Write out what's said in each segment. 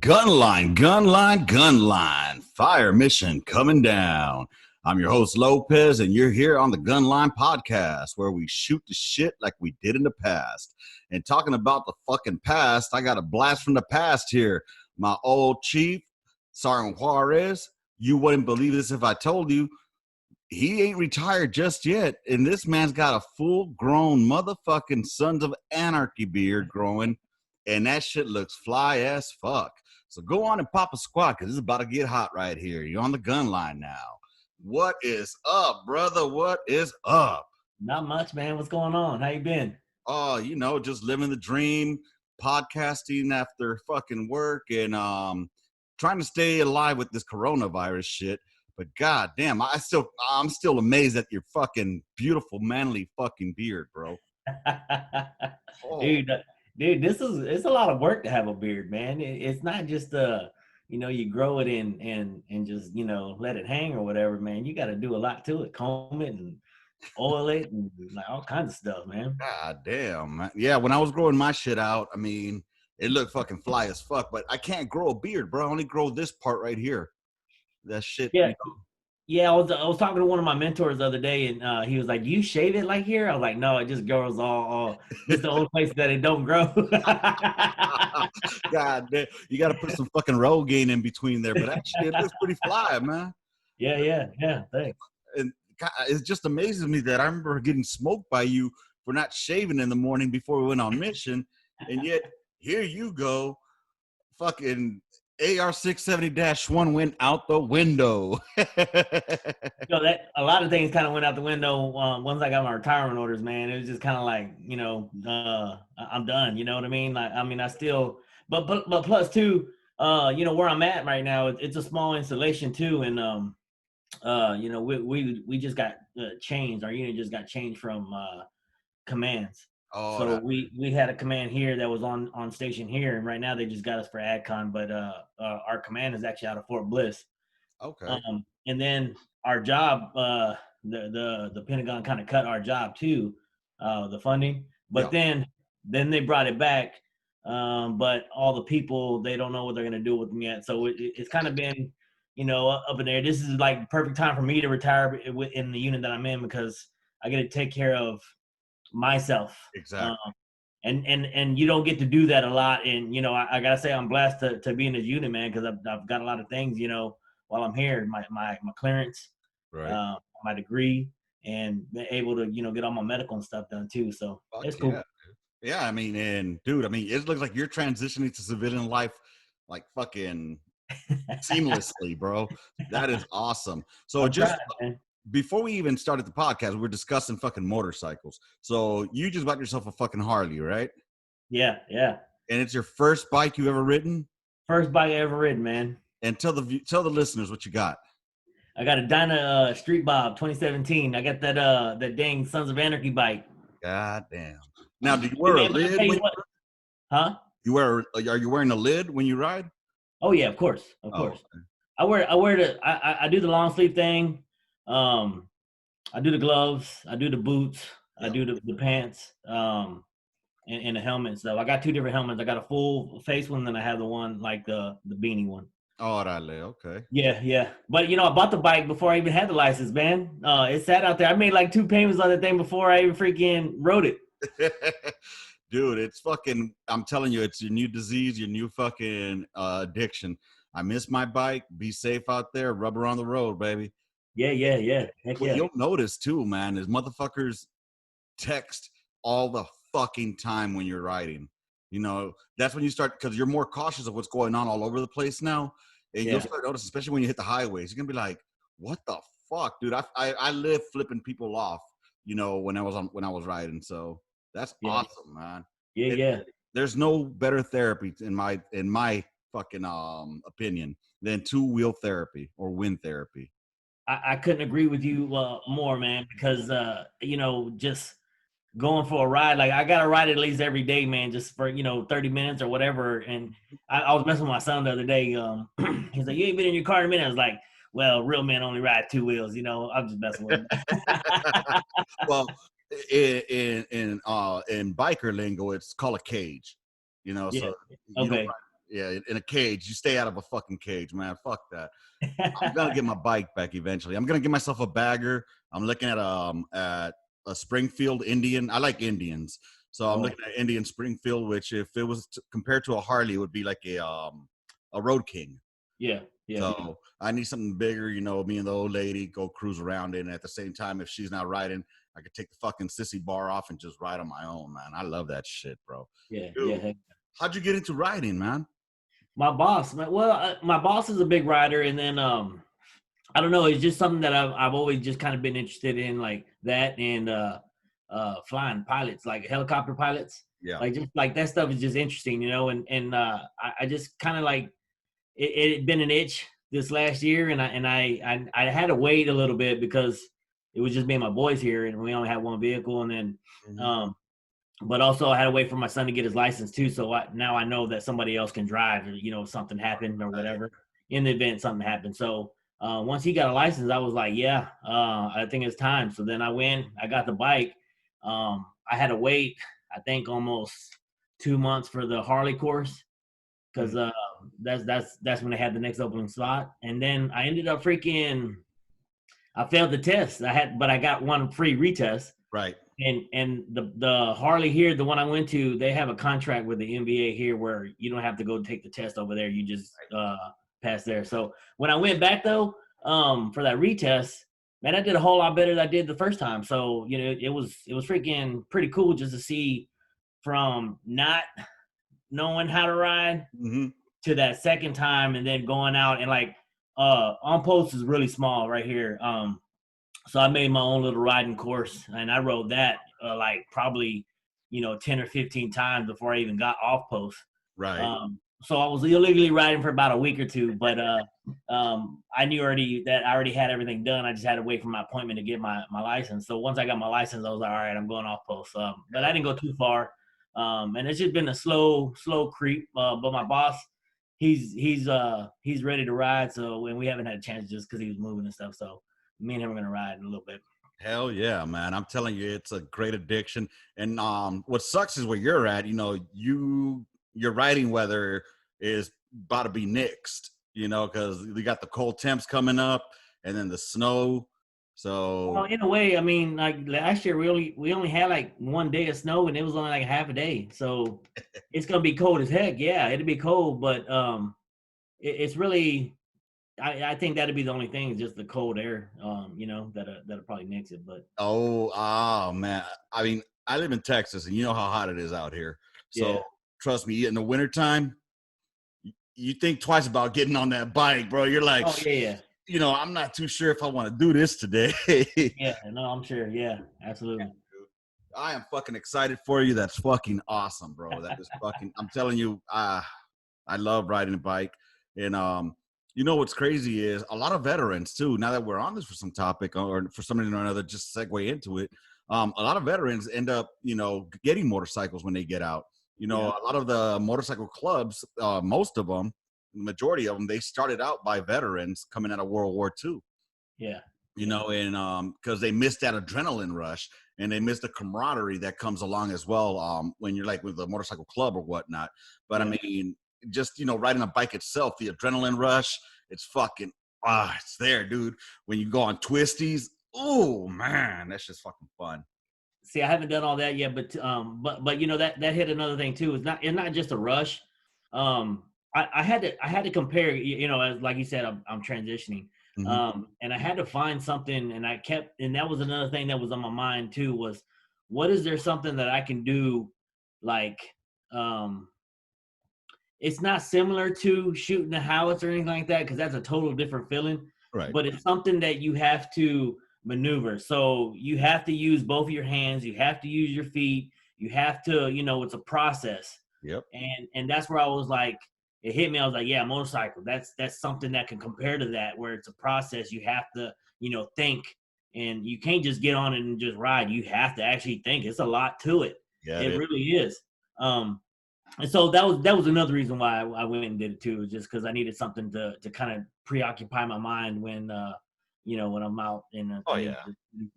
Gunline. Fire mission coming down. I'm your host, Lopez, and you're here on the Gunline podcast, where we shoot the shit like we did in the past. And talking about the fucking past, I got a blast from the past here. My old chief, Sergeant Juarez, you wouldn't believe this if I told you, he ain't retired just yet. And this man's got a full-grown motherfucking Sons of Anarchy beard growing, and that shit looks fly as fuck. So go on and pop a squat, because it's about to get hot right here. You're on the gun line now. What is up, brother? What is up? Not much, man. What's going on? How you been? Oh, just living the dream, podcasting after fucking work, and trying to stay alive with this coronavirus shit. But goddamn, I'm still amazed at your fucking beautiful, manly fucking beard, bro. Oh. Dude, it's a lot of work to have a beard, man. It's not just you grow it and just let it hang or whatever, man. You got to do a lot to it, comb it and oil it and like all kinds of stuff, man. God damn, man. Yeah, when I was growing my shit out, I mean, it looked fucking fly as fuck. But I can't grow a beard, bro. I only grow this part right here. That shit. Yeah. Yeah, I was talking to one of my mentors the other day, and he was like, "Do you shave it like here?" I was like, "No, it just grows all. It's the only place that it don't grow." God damn, you got to put some fucking Rogaine in between there, but that shit looks pretty fly, man. Yeah. Thanks. And God, it just amazes me that I remember getting smoked by you for not shaving in the morning before we went on mission, and yet here you go, fucking. AR-670-1 went out the window. That a lot of things kind of went out the window once I got my retirement orders, man. It was just kind of like, I'm done. You know what I mean? Like, I still, but plus two, where I'm at right now, it's a small installation too, and we just got changed. Our unit just got changed from commands. Oh, so we had a command here that was on station here, and right now they just got us for AdCon, but our command is actually out of Fort Bliss. Okay. And then our job, the Pentagon kind of cut our job too, the funding. But then they brought it back, but all the people, they don't know what they're gonna do with them yet. So it's kind of been, up in there. This is like the perfect time for me to retire in the unit that I'm in, because I get to take care of myself. Exactly. And you don't get to do that a lot. And I gotta say, I'm blessed to be in this unit, man, because I've got a lot of things while I'm here, my clearance, right, my degree, and been able to get all my medical and stuff done too. So it's cool. Yeah, I mean, and dude, it looks like you're transitioning to civilian life like fucking seamlessly, bro. That is awesome. So before we even started the podcast, we were discussing fucking motorcycles. So you just bought yourself a fucking Harley, right? Yeah. And it's your first bike you ever ridden? First bike I ever ridden, man. And tell the listeners what you got. I got a Dyna Street Bob 2017. I got that dang Sons of Anarchy bike. God damn. Now, do you wear a lid? Huh? Are you wearing a lid when you ride? Oh yeah, of course. Okay. I do the long sleeve thing. I do the gloves, I do the boots, I do the pants, and the helmet and stuff. I got two different helmets. I got a full face one, then I have the one like the beanie one. Oh, okay. Yeah. But I bought the bike before I even had the license, man. It sat out there. I made like 2 payments on the thing before I even freaking rode it. Dude, it's fucking, I'm telling you, it's your new disease, your new fucking addiction. I miss my bike. Be safe out there. Rubber on the road, baby. Yeah. Heck yeah. You'll notice too, man, is motherfuckers text all the fucking time when you're riding. That's when you start, because you're more cautious of what's going on all over the place now. And you'll start noticing, especially when you hit the highways, you're going to be like, what the fuck, dude? I live flipping people off, when I was riding. So that's awesome, man. Yeah. There's no better therapy in my fucking opinion than two-wheel therapy or wind therapy. I couldn't agree with you more, man, because just going for a ride, like I gotta ride at least every day, man, just for 30 minutes or whatever. And I was messing with my son the other day. He's like, "You ain't been in your car in a minute." I was like, "Well, real men only ride 2 wheels." I'm just messing with him. Well, in biker lingo, it's called a cage. So okay. Yeah, in a cage. You stay out of a fucking cage, man. Fuck that. I'm gonna get my bike back eventually. I'm gonna get myself a bagger. I'm looking at a Springfield Indian. I like Indians, so I'm looking at Indian Springfield, which if it was compared to a Harley, it would be like a Road King. Yeah. So I need something bigger. You know, me and the old lady go cruise around in. At the same time, if she's not riding, I could take the fucking sissy bar off and just ride on my own, man. I love that shit, bro. Yeah. Dude, Yeah. how'd you get into riding, man? My boss, my boss is a big rider, and then I don't know, it's just something that I've always just kind of been interested in, like that, and flying pilots, like helicopter pilots. Yeah. Like just like that stuff is just interesting, you know, and I just kind of like it had been an itch this last year, and I had to wait a little bit because it was just me and my boys here, and we only had one vehicle, and then but also I had to wait for my son to get his license too. So now I know that somebody else can drive, you know, if something happened or whatever, in the event something happened. So once he got a license, I was like, yeah, I think it's time. So then I got the bike. I had to wait, I think almost 2 months for the Harley course, because that's when they had the next opening slot. And then I ended up I failed the test. But I got one free retest. Right. And the Harley here, the one I went to, they have a contract with the NBA here where you don't have to go take the test over there. You just pass there. So when I went back though, for that retest, man, I did a whole lot better than I did the first time. So, you know, it was freaking pretty cool just to see from not knowing how to ride to that second time, and then going out and like on post is really small right here. So I made my own little riding course, and I rode that like probably, you know, 10 or 15 times before I even got off post. Right. So I was illegally riding for about a week or two, but I knew that I already had everything done. I just had to wait for my appointment to get my license. So once I got my license, I was like, all right, I'm going off post. But I didn't go too far. And it's just been a slow creep. But my boss, he's ready to ride. So, and we haven't had a chance just because he was moving and stuff. So me and him are gonna ride in a little bit. Hell yeah, man. I'm telling you, it's a great addiction. And what sucks is where you're at, you know, your riding weather is about to be nixed, you know, because we got the cold temps coming up and then the snow. So well, in a way, I mean, like last year we only had like 1 day of snow, and it was only like half a day. So it's gonna be cold as heck. Yeah, it'll be cold, but it's really I think that'd be the only thing, is just the cold air, you know, that'll probably mix it. But man. I mean, I live in Texas, and you know how hot it is out here. So yeah. trust me, in the wintertime, you think twice about getting on that bike, bro. You're like, Oh yeah. you know, I'm not too sure if I want to do this today. Yeah, no, I'm sure. Yeah, absolutely. I am fucking excited for you. That's fucking awesome, bro. That is fucking, I'm telling you, I love riding a bike. And you know what's crazy is a lot of veterans too. Now that we're on this for some topic or for some reason or another, just segue into it. A lot of veterans end up, you know, getting motorcycles when they get out. You know, a lot of the motorcycle clubs, most of them, the majority of them, they started out by veterans coming out of World War II. Yeah. You know, and because they missed that adrenaline rush, and they missed the camaraderie that comes along as well when you're like with a motorcycle club or whatnot. But I mean, just, you know, riding a bike itself, the adrenaline rush, it's fucking it's there, dude. When you go on twisties, oh man, that's just fucking fun. See, I haven't done all that yet, but you know, that hit another thing too. It's not just a rush. I had to compare, you know, as like you said, I'm transitioning. And I had to find something, and that was another thing that was on my mind too, was what is there something that I can do, like it's not similar to shooting the howitzer or anything like that, because that's a total different feeling. Right. But it's something that you have to maneuver. So you have to use both of your hands. You have to use your feet. You have to, you know, it's a process. Yep. And that's where I was like, it hit me. I was like, yeah, motorcycle. That's something that can compare to that, where it's a process. You have to, you know, think, and you can't just get on it and just ride. You have to actually think. It's a lot to it. Yeah, it really is. And so that was another reason why I went and did it too, just because I needed something to kind of preoccupy my mind when you know, when I'm out in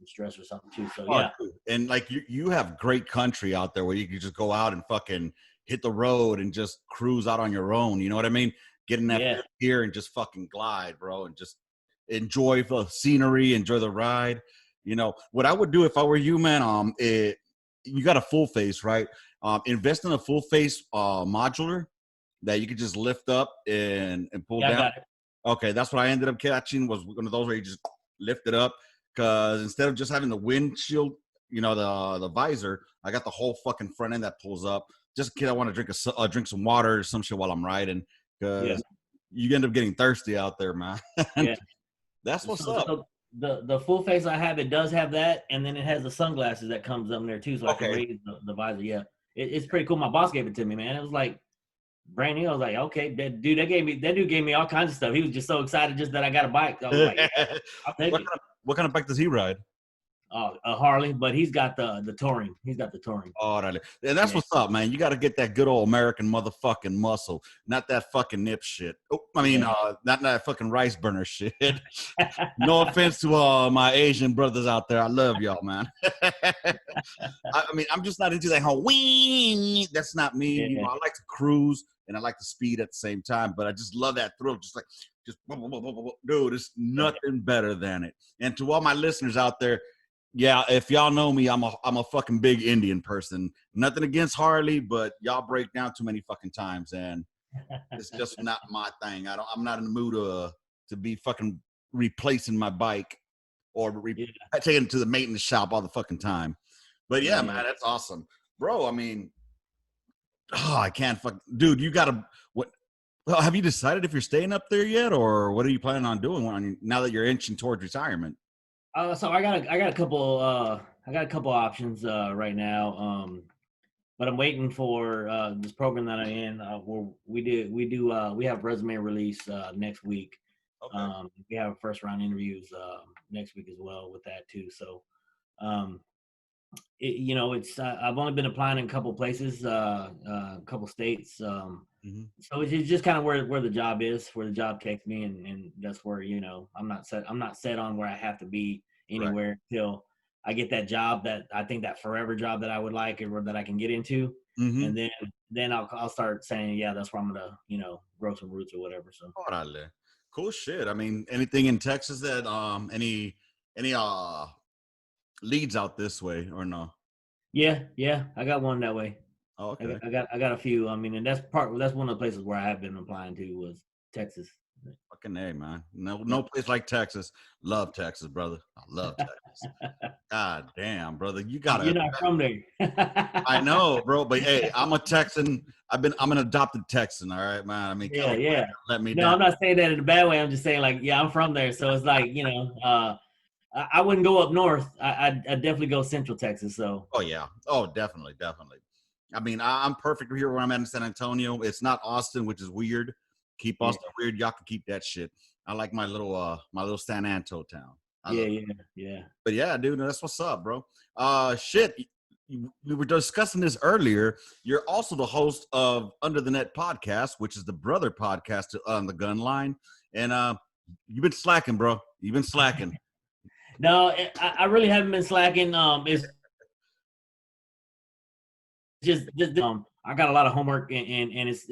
stress or something too. So yeah. And like you have great country out there where you can just go out and fucking hit the road and just cruise out on your own. You know what I mean? Get in that fifth gear and just fucking glide, bro, and just enjoy the scenery, enjoy the ride. You know what I would do if I were you, man. You got a full face, right? Invest in a full face modular that you could just lift up and pull down. I got it. Okay, that's what I ended up catching, was one of those where you just lift it up, because instead of just having the windshield, you know, the visor, I got the whole fucking front end that pulls up. Just in case I want to drink some water or some shit while I'm riding, because you end up getting thirsty out there, man. Yeah, that's what's up. So the full face I have, it does have that, and then it has the sunglasses that comes up there too, so I can raise the visor. Yeah, it's pretty cool. My boss gave it to me, man. It was like brand new. I was like, okay, that dude gave me all kinds of stuff. He was just so excited just that I got a bike. I was like, I'll take it. What kind of bike does he ride? A Harley, but he's got the touring. He's got the touring. Oh, and that's what's up, man. You got to get that good old American motherfucking muscle, not that fucking nip shit. Oh, I mean, not that fucking rice burner shit. No offense to my Asian brothers out there. I love y'all, man. I mean, I'm just not into that whole wing. That's not me. Yeah. You know, I like to cruise and I like to speed at the same time, but I just love that thrill. Just dude, it's nothing better than it. And to all my listeners out there, yeah, if y'all know me, I'm a fucking big Indian person. Nothing against Harley, but y'all break down too many fucking times, and it's just not my thing. I'm not in the mood to be fucking replacing my bike or taking it to the maintenance shop all the fucking time. But yeah, man, that's awesome, bro. I mean, I can't dude. You gotta what? Well, have you decided if you're staying up there yet, or what are you planning on doing now that you're inching towards retirement? So I got a couple options right now. But I'm waiting for this program that I'm in. Where we have resume release next week. Okay. We have first round interviews next week as well with that too. So, it's I've only been applying in a couple places, a couple states. So it's just kind of where the job is, where the job takes me, and that's where I'm not set on where I have to be anywhere until I get that job, that I think that forever job that I would like or that I can get into, and then I'll start saying, that's where I'm gonna grow some roots or whatever. So cool shit. I mean, anything in Texas that any leads out this way or no? Yeah, I got one that way. Oh, okay. I got a few. I mean, and that's one of the places where I have been applying to was Texas. Fucking A, man. No place like Texas. Love Texas, brother. I love Texas. God damn, brother. You're not from there. I know, bro. But hey, I'm a Texan. I'm an adopted Texan, all right, man. I mean, let me down. I'm not saying that in a bad way. I'm just saying, like, I'm from there. So it's like, I wouldn't go up north. I'd definitely go Central Texas. So. Oh yeah. Oh, definitely. I mean, I'm perfect here where I'm at in San Antonio. It's not Austin, which is weird. Keep Austin weird. Y'all can keep that shit. I like my little San Anto town. Yeah. But yeah, dude, that's what's up, bro. Shit. We were discussing this earlier. You're also the host of Under the Net podcast, which is the brother podcast on the Gunline. And you've been slacking, bro. You've been slacking. No, I really haven't been slacking. It's just I got a lot of homework and it's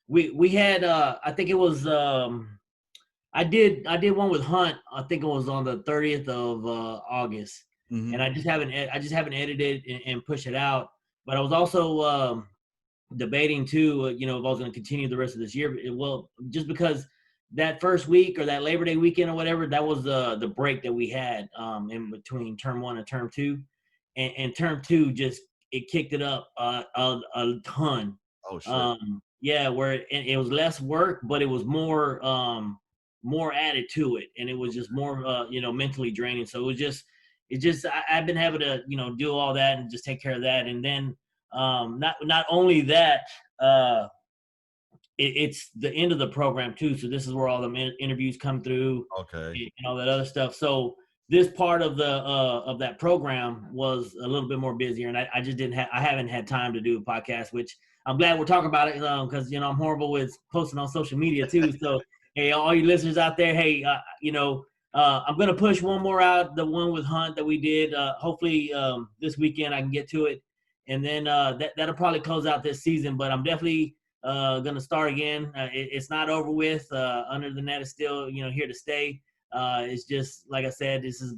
we had I think it was I did one with Hunt. I think it was on the 30th of August, and I just haven't edited and pushed it out. But I was also debating too, if I was going to continue the rest of this year. Well, just because that first week or that Labor Day weekend or whatever, that was the break that we had in between term 1 and term 2, and term 2 just it kicked it up a ton. Oh shit. Where it was less work, but it was more added to it, and it was just more mentally draining. So I've been having to do all that and just take care of that, and then not only that, it's the end of the program too. So this is where all the interviews come through, and all that other stuff. So this part of that program was a little bit more busier, and I just I haven't had time to do a podcast, which I'm glad we're talking about it, because I'm horrible with posting on social media too. So hey, all you listeners out there, hey, I'm gonna push one more out, the one with Hunt that we did. Hopefully this weekend I can get to it, and then that'll probably close out this season. But I'm definitely gonna start again. It's not over with. Under the Net is still here to stay. It's just like I said, this is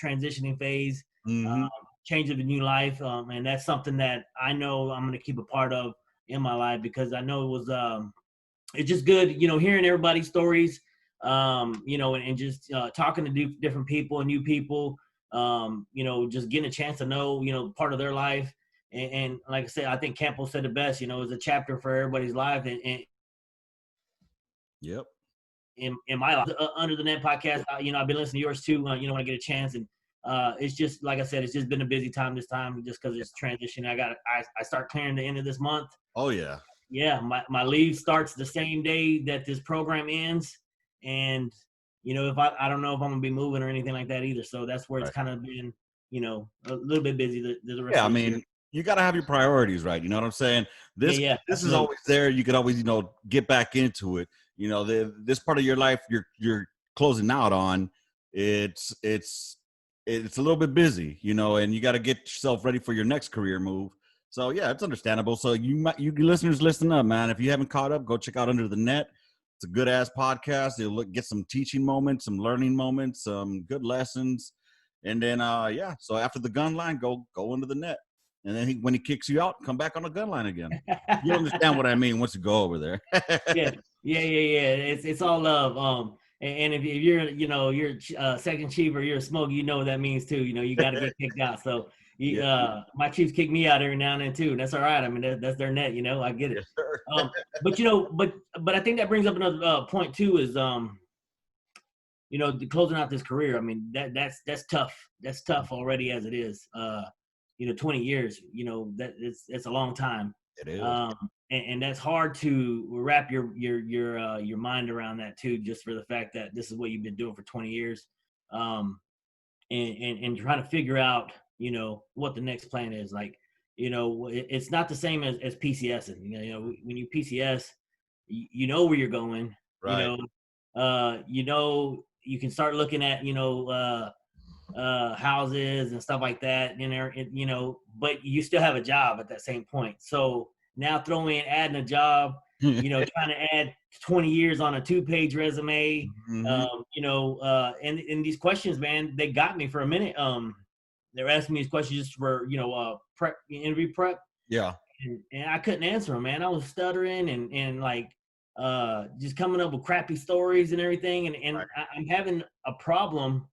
transitioning phase, Mm-hmm. change of a new life, and that's something that I know I'm gonna keep a part of in my life, because I know it was it's just good, hearing everybody's stories, and just talking to different people and new people, just getting a chance to know, part of their life. And like I said, I think Campo said it best, it's a chapter for everybody's life. And Yep. in my life, Under the Net podcast, I've been listening to yours too, when I get a chance. And it's just, like I said, it's just been a busy time this time, just because it's transition. I start clearing the end of this month. Oh yeah. Yeah, my leave starts the same day that this program ends. And if I don't know if I'm gonna be moving or anything like that either, so that's where it's Right. kind of been a little bit busy the rest Yeah, I of this year. mean, you got to have your priorities right. You know what I'm saying? Yeah, This yeah, this is absolutely. always there. You could always get back into it. This part of your life you're closing out on. It's a little bit busy. And you got to get yourself ready for your next career move. So yeah, it's understandable. So you listeners, listen up, man. If you haven't caught up, go check out Under the Net. It's a good ass podcast. You'll get some teaching moments, some learning moments, some good lessons. And then yeah, so after the gun line, go Under the Net. And then when he kicks you out, come back on the gun line again. You understand what I mean once you go over there. Yeah, yeah. It's all love. And if you're you're second chief or you're a smoke, you know what that means too. You got to get kicked out. So Yeah. my chiefs kick me out every now and then too. And that's all right. I mean, that's their net. I get it. Yes, sir. But I think that brings up another point too. Is closing out this career. I mean, that's tough. That's tough already as it is. 20 years. That it's a long time. It is. And that's hard to wrap your mind around that too, just for the fact that this is what you've been doing for 20 years, and trying to figure out what the next plan is. Like, it's not the same as PCSing. When you PCS, you know where you're going. Right. You can start looking at houses and stuff like that in there, but you still have a job at that same point. So now adding a job, trying to add 20 years on a 2-page resume, Mm-hmm. and these questions, man, they got me for a minute. They're asking me these questions just for, interview prep. Yeah. And I couldn't answer them, man. I was stuttering and like, just coming up with crappy stories and everything. And Right. I'm having a problem,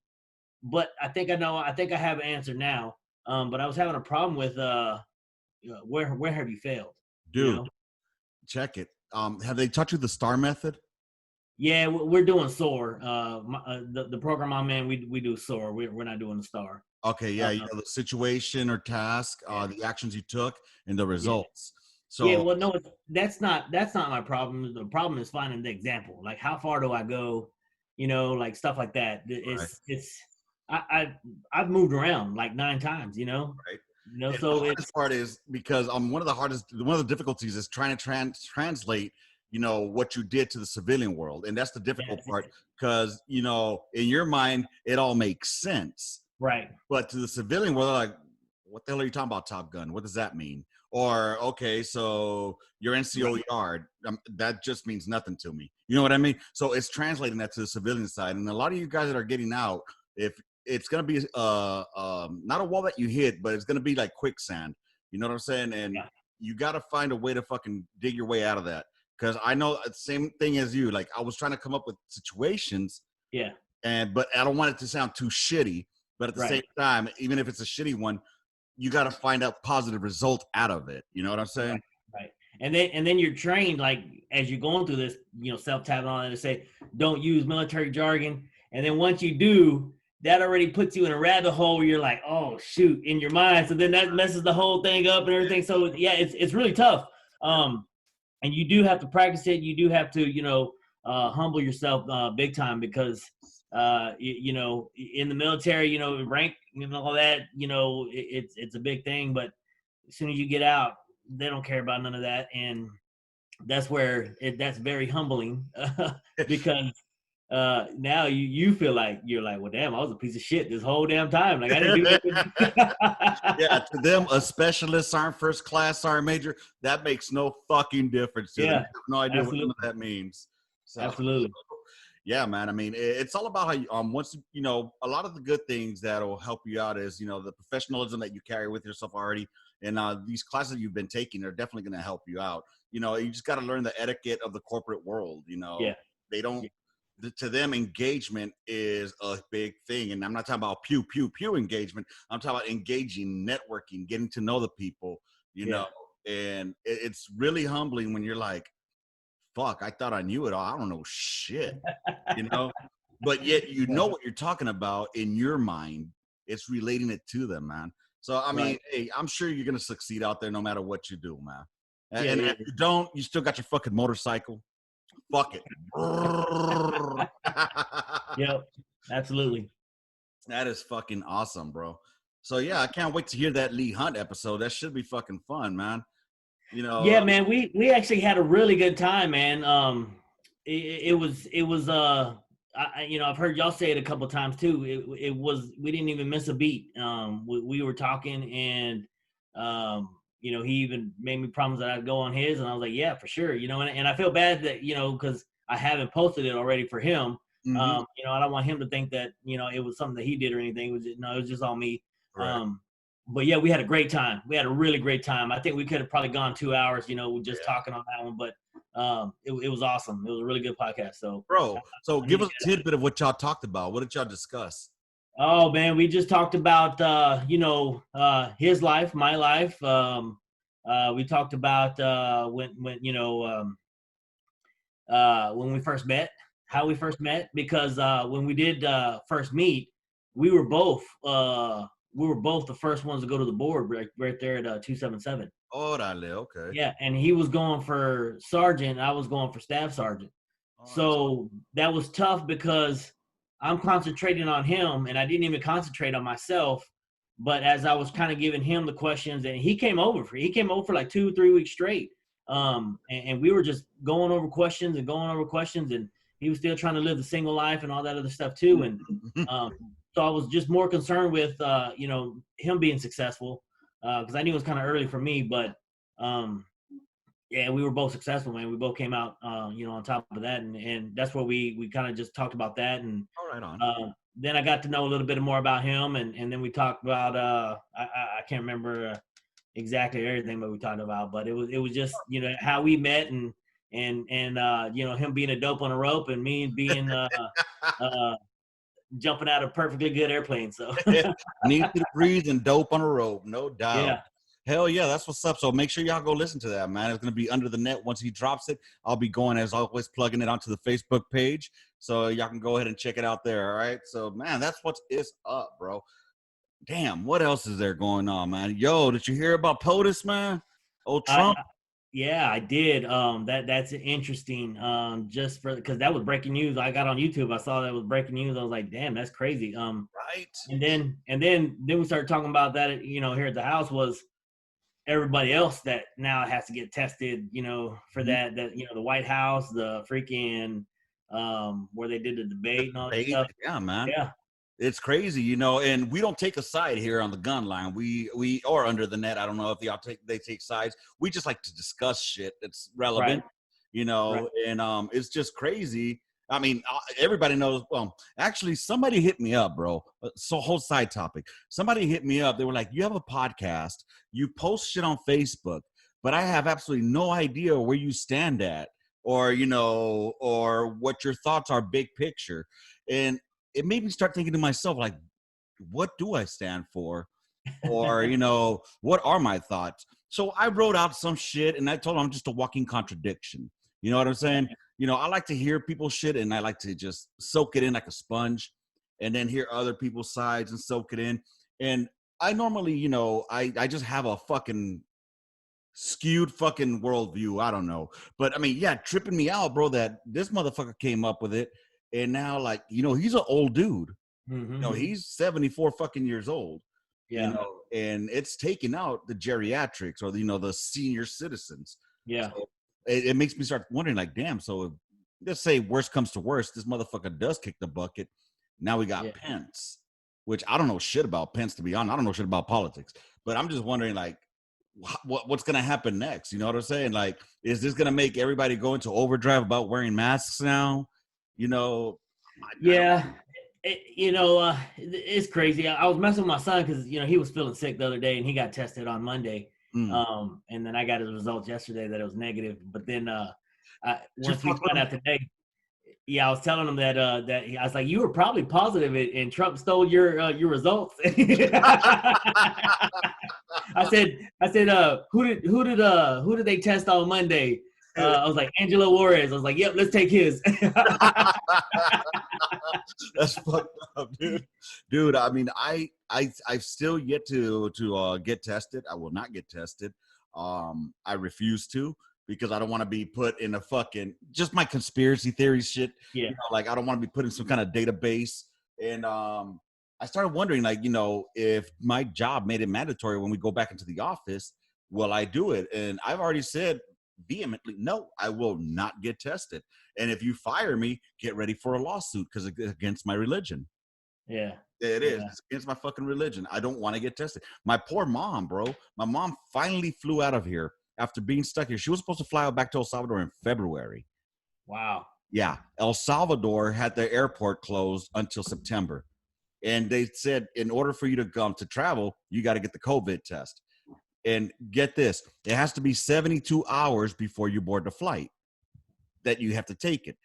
but I think I have an answer now. But I was having a problem with where have you failed? Dude, check it. Have they taught you the STAR method? Yeah, we're doing SOAR. The program I'm in, we do SOAR. We're not doing the STAR. Okay, yeah, the situation or task, Yeah, the actions you took, and the yeah, results. yeah. So Well, no, that's not my problem. The problem is finding the example. Like, how far do I go? Like stuff like that. right, I've moved around like 9 times. right. And the So it's hardest part is because one of the difficulties is trying to translate, what you did to the civilian world, and that's the difficult yeah, part because in your mind it all makes sense, right. but to the civilian world, they're like, what the hell are you talking about, Top Gun? What does that mean? Or okay, so your NCO yard, that just means nothing to me. You know what I mean? So it's translating that to the civilian side, and a lot of you guys that are getting out, if it's gonna be not a wall that you hit, but it's gonna be like quicksand. You know what I'm saying? And Yeah, you got to find a way to fucking dig your way out of that. Because I know the same thing as you. Like I was trying to come up with situations, yeah, but I don't want it to sound too shitty. But at the same right. time, even if it's a shitty one, you got to find a positive result out of it. You know what I'm Right, saying? right. And then you're trained, like, as you're going through this, self-tap on it, to say, don't use military jargon. And then once you do, that already puts you in a rabbit hole where you're like, oh shoot, in your mind. So then that messes the whole thing up and everything. So yeah, it's really tough. And you do have to practice it. You do have to, humble yourself big time, because in the military, rank, all that, it's a big thing. But as soon as you get out, they don't care about none of that. And that's where that's very humbling because now you feel like you're like, well, damn, I was a piece of shit this whole damn time. Like I didn't do anything. Yeah, to them, a specialist, sergeant first class, sergeant major, that makes no fucking difference to them. Yeah, They have no idea what absolutely, that means. So, absolutely. yeah, man. I mean, it's all about how you, once you know, a lot of the good things that will help you out is, you know, the professionalism that you carry with yourself already, and these classes you've been taking are definitely going to help you out. You know, you just got to learn the etiquette of the corporate world. You know, Yeah, they don't. yeah, To them, engagement is a big thing, and I'm not talking about pew pew pew engagement. I'm talking about engaging, networking, getting to know the people. You yeah. know, and it's really humbling when you're like, fuck, I thought I knew it all. I don't know shit, you know? But yet you Yeah, know what you're talking about in your mind. It's relating it to them, man. So, I mean, right. hey, I'm sure you're going to succeed out there no matter what you do, man. Yeah, And yeah, if you don't, you still got your fucking motorcycle. Fuck it. yeah. Absolutely. That is fucking awesome, bro. So, yeah, I can't wait to hear that Lee Hunt episode. That should be fucking fun, man. You know, Yeah, man, we actually had a really good time, man. It was you know, I've heard y'all say it a couple times too. It was we didn't even miss a beat. We were talking and you know, he even made me promise that I'd go on his, and I was like, yeah, for sure. You know, and I feel bad that you know because I haven't posted it already for him. mhm, You know, I don't want him to think that you know it was something that he did or anything. It was just, no, it was just all me. correct. Um, but yeah, we had a great time. We had a really great time. I think we could have probably gone 2 hours, you know, just Yeah. talking on that one. But it was awesome. It was a really good podcast. So Bro, so I need give to us get a it out. tidbit of what y'all talked about. What did y'all discuss? Oh man, we just talked about you know his life, my life. We talked about when you know when we first met, how we first met, because when we did first meet, we were both the first ones to go to the board right there at 277. Orale, okay. Yeah, and he was going for sergeant, I was going for staff sergeant. Oh, that's So that was tough because I'm concentrating on him and I didn't even concentrate on myself. But as I was kind of giving him the questions, and he came over for like 2 3 weeks straight. And we were just going over questions and going over questions, and he was still trying to live the single life and all that other stuff too. And um, so I was just more concerned with you know, him being successful because I knew it was kind of early for me, but um, yeah, we were both successful, man. We both came out, you know, on top of that, and that's where we kind of just talked about that, and all right on. then I got to know a little bit more about him, and then we talked about I can't remember exactly everything that we talked about, but it was just you know how we met and you know him being a dope on a rope and me being uh, jumping out of perfectly good airplane. So Need to breathe and dope on a rope, no doubt. yeah, Hell yeah, that's what's up. So make sure y'all go listen to that, man. It's gonna be under the net once he drops it. I'll be going as always, plugging it onto the Facebook page, so y'all can go ahead and check it out there. All right. So man, that's what is up, bro. Damn, what else is there going on, man? Yo, did you hear about POTUS, man? Old I Trump, Yeah, I did. That's interesting. Just for because that was breaking news. I got on YouTube. I saw that was breaking news. I was like, damn, that's crazy. right? And then we started talking about that. You know, here at the house was everybody else that now has to get tested. You know, for Mhm. that you know the White House, the freaking where they did the debate and all that Debate, stuff. yeah, man. Yeah, It's crazy, you know, and we don't take a side here on the gun line. We or under the net. I don't know if y'all take sides. We just like to discuss shit that's right, relevant, you right. know, and it's just crazy. I mean, everybody knows. Well, actually, somebody hit me up, bro. So, whole side topic. Somebody hit me up. They were like, "You have a podcast. You post shit on Facebook, but I have absolutely no idea where you stand at, or you know, or what your thoughts are, big picture." And it made me start thinking to myself, like, what do I stand for? Or, you know, what are my thoughts? So I wrote out some shit and I told them I'm just a walking contradiction. You know what I'm saying? You know, I like to hear people's shit and I like to just soak it in like a sponge and then hear other people's sides and soak it in. And I normally, you know, I just have a fucking skewed fucking worldview. I don't know. But I mean, yeah, tripping me out, bro, that this motherfucker came up with it. And now, like, you know, he's an old dude. You know, Mm-hmm. he's 74 fucking years old, you Yeah, know, and it's taking out the geriatrics or, you know, the senior citizens. yeah. So it makes me start wondering, like, damn, so let's say worst comes to worst, this motherfucker does kick the bucket. Now we got Yeah. Pence, which I don't know shit about Pence, to be honest. I don't know shit about politics, but I'm just wondering, like, what's going to happen next? You know what I'm saying? Like, is this going to make everybody go into overdrive about wearing masks now? You know, Yeah. It's crazy. I was messing with my son because he was feeling sick the other day and he got tested on Monday. And then I got his results yesterday that it was negative. But then once we found out today, I was telling him that I was like, you were probably positive and Trump stole your results. I said, who did they test on Monday? I was like, Angela Juarez. I was like, yep, let's take his. That's fucked up, dude. Dude, I mean, I've still yet to get tested. I will not get tested. I refuse to, because I don't want to be put in a fucking, just my conspiracy theory shit. Yeah. Like, I don't want to be put in some kind of database. And I started wondering, like, if my job made it mandatory when we go back into the office, will I do it? And I've already said vehemently, no, I will not get tested. And if you fire me, get ready for a lawsuit, because it's against my religion. Yeah. It is. It's against my fucking religion. I don't want to get tested. My poor mom, bro. My mom finally flew out of here after being stuck here. She was supposed to fly out back to El Salvador in February. Wow. Yeah. El Salvador had their airport closed until September. And they said, in order for you to travel, you got to get the COVID test. And get this, it has to be 72 hours before you board the flight that you have to take it.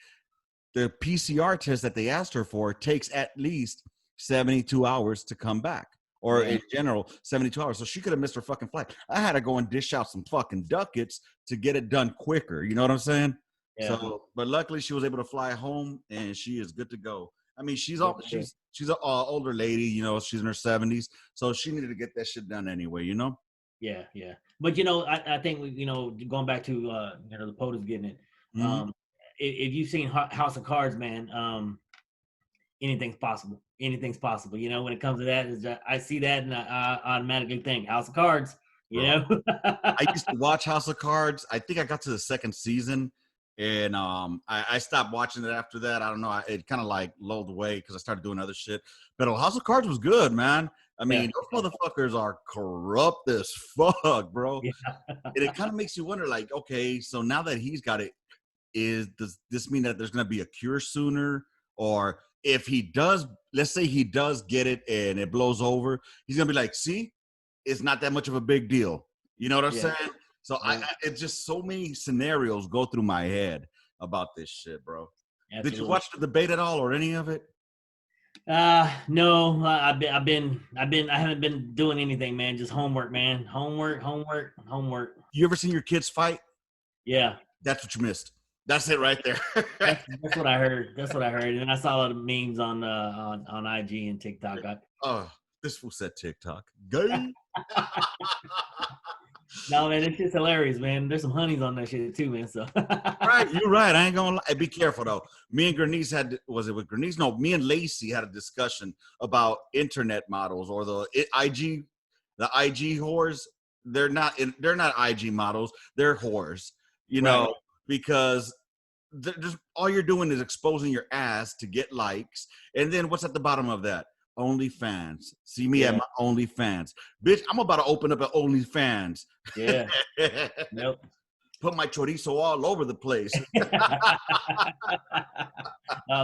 The PCR test that they asked her for takes at least 72 hours to come back, or in general, 72 hours. So she could have missed her fucking flight. I had to go and dish out some fucking ducats to get it done quicker. You know what I'm saying? Yeah. So, but luckily she was able to fly home and she is good to go. I mean, she's an older lady, she's in her 70s. So she needed to get that shit done anyway, Yeah. But I think going back to the POTUS getting it. Mm-hmm. If you've seen House of Cards, man, anything's possible. Anything's possible. When it comes to that, I see that and I automatically think House of Cards. I used to watch House of Cards. I think I got to the second season, and I stopped watching it after that. I don't know. It kind of like lulled away because I started doing other shit. But House of Cards was good, man. I mean, those motherfuckers are corrupt as fuck, bro. Yeah. And it kind of makes you wonder, like, okay, so now that he's got it, does this mean that there's going to be a cure sooner? Or if he does, let's say he does get it and it blows over, he's going to be like, see, it's not that much of a big deal. You know what I'm saying? So it's just so many scenarios go through my head about this shit, bro. Absolutely. Did you watch the debate at all or any of it? No, I haven't been doing anything, man. Just homework, man. Homework. You ever seen your kids fight? Yeah. That's what you missed. That's it right there. That's what I heard. And I saw a lot of memes on IG and TikTok. This fool said TikTok. Go. No, man, it's just hilarious, man. There's some honeys on that shit too, man. So right, you're right. I ain't gonna lie. Be careful though. Me and Bernice with Bernice? No, me and Lacey had a discussion about internet models or the IG whores. They're not IG models. They're whores. Know, because just all you're doing is exposing your ass to get likes, and then what's at the bottom of that? OnlyFans. See me at my OnlyFans. Bitch, I'm about to open up an OnlyFans. Yeah. Nope. Put my chorizo all over the place.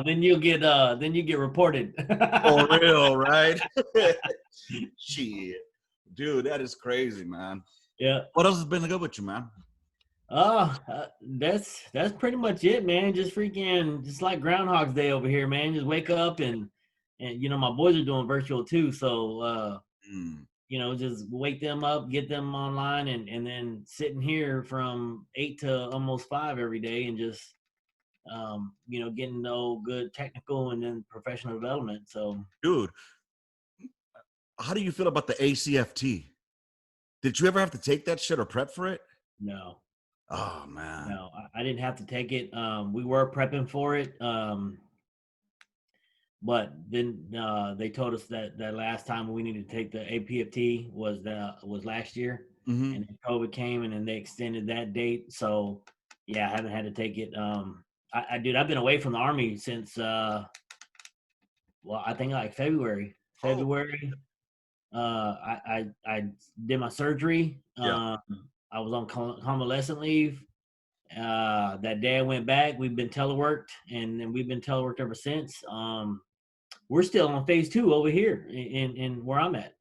Then you get reported. For real, right? Shit. Dude, that is crazy, man. Yeah. What else has been good with you, man? That's pretty much it, man. Just like Groundhog's Day over here, man. Just wake up and my boys are doing virtual too, so just wake them up, get them online, and then sitting here from 8 to almost 5 every day, and just getting good technical and then professional development. So, dude, how do you feel about the ACFT? Did you ever have to take that shit or prep for it? No. Oh man. No, I didn't have to take it. We were prepping for it. But then they told us that last time we needed to take the APFT was last year, and then COVID came and then they extended that date. So yeah, I haven't had to take it. Dude, I've been away from the Army since, I think like February. Oh, I did my surgery. yeah. I was on convalescent leave. That day I went back. We've been teleworked, and then we've been teleworked ever since. We're still on phase 2 over here in where I'm at.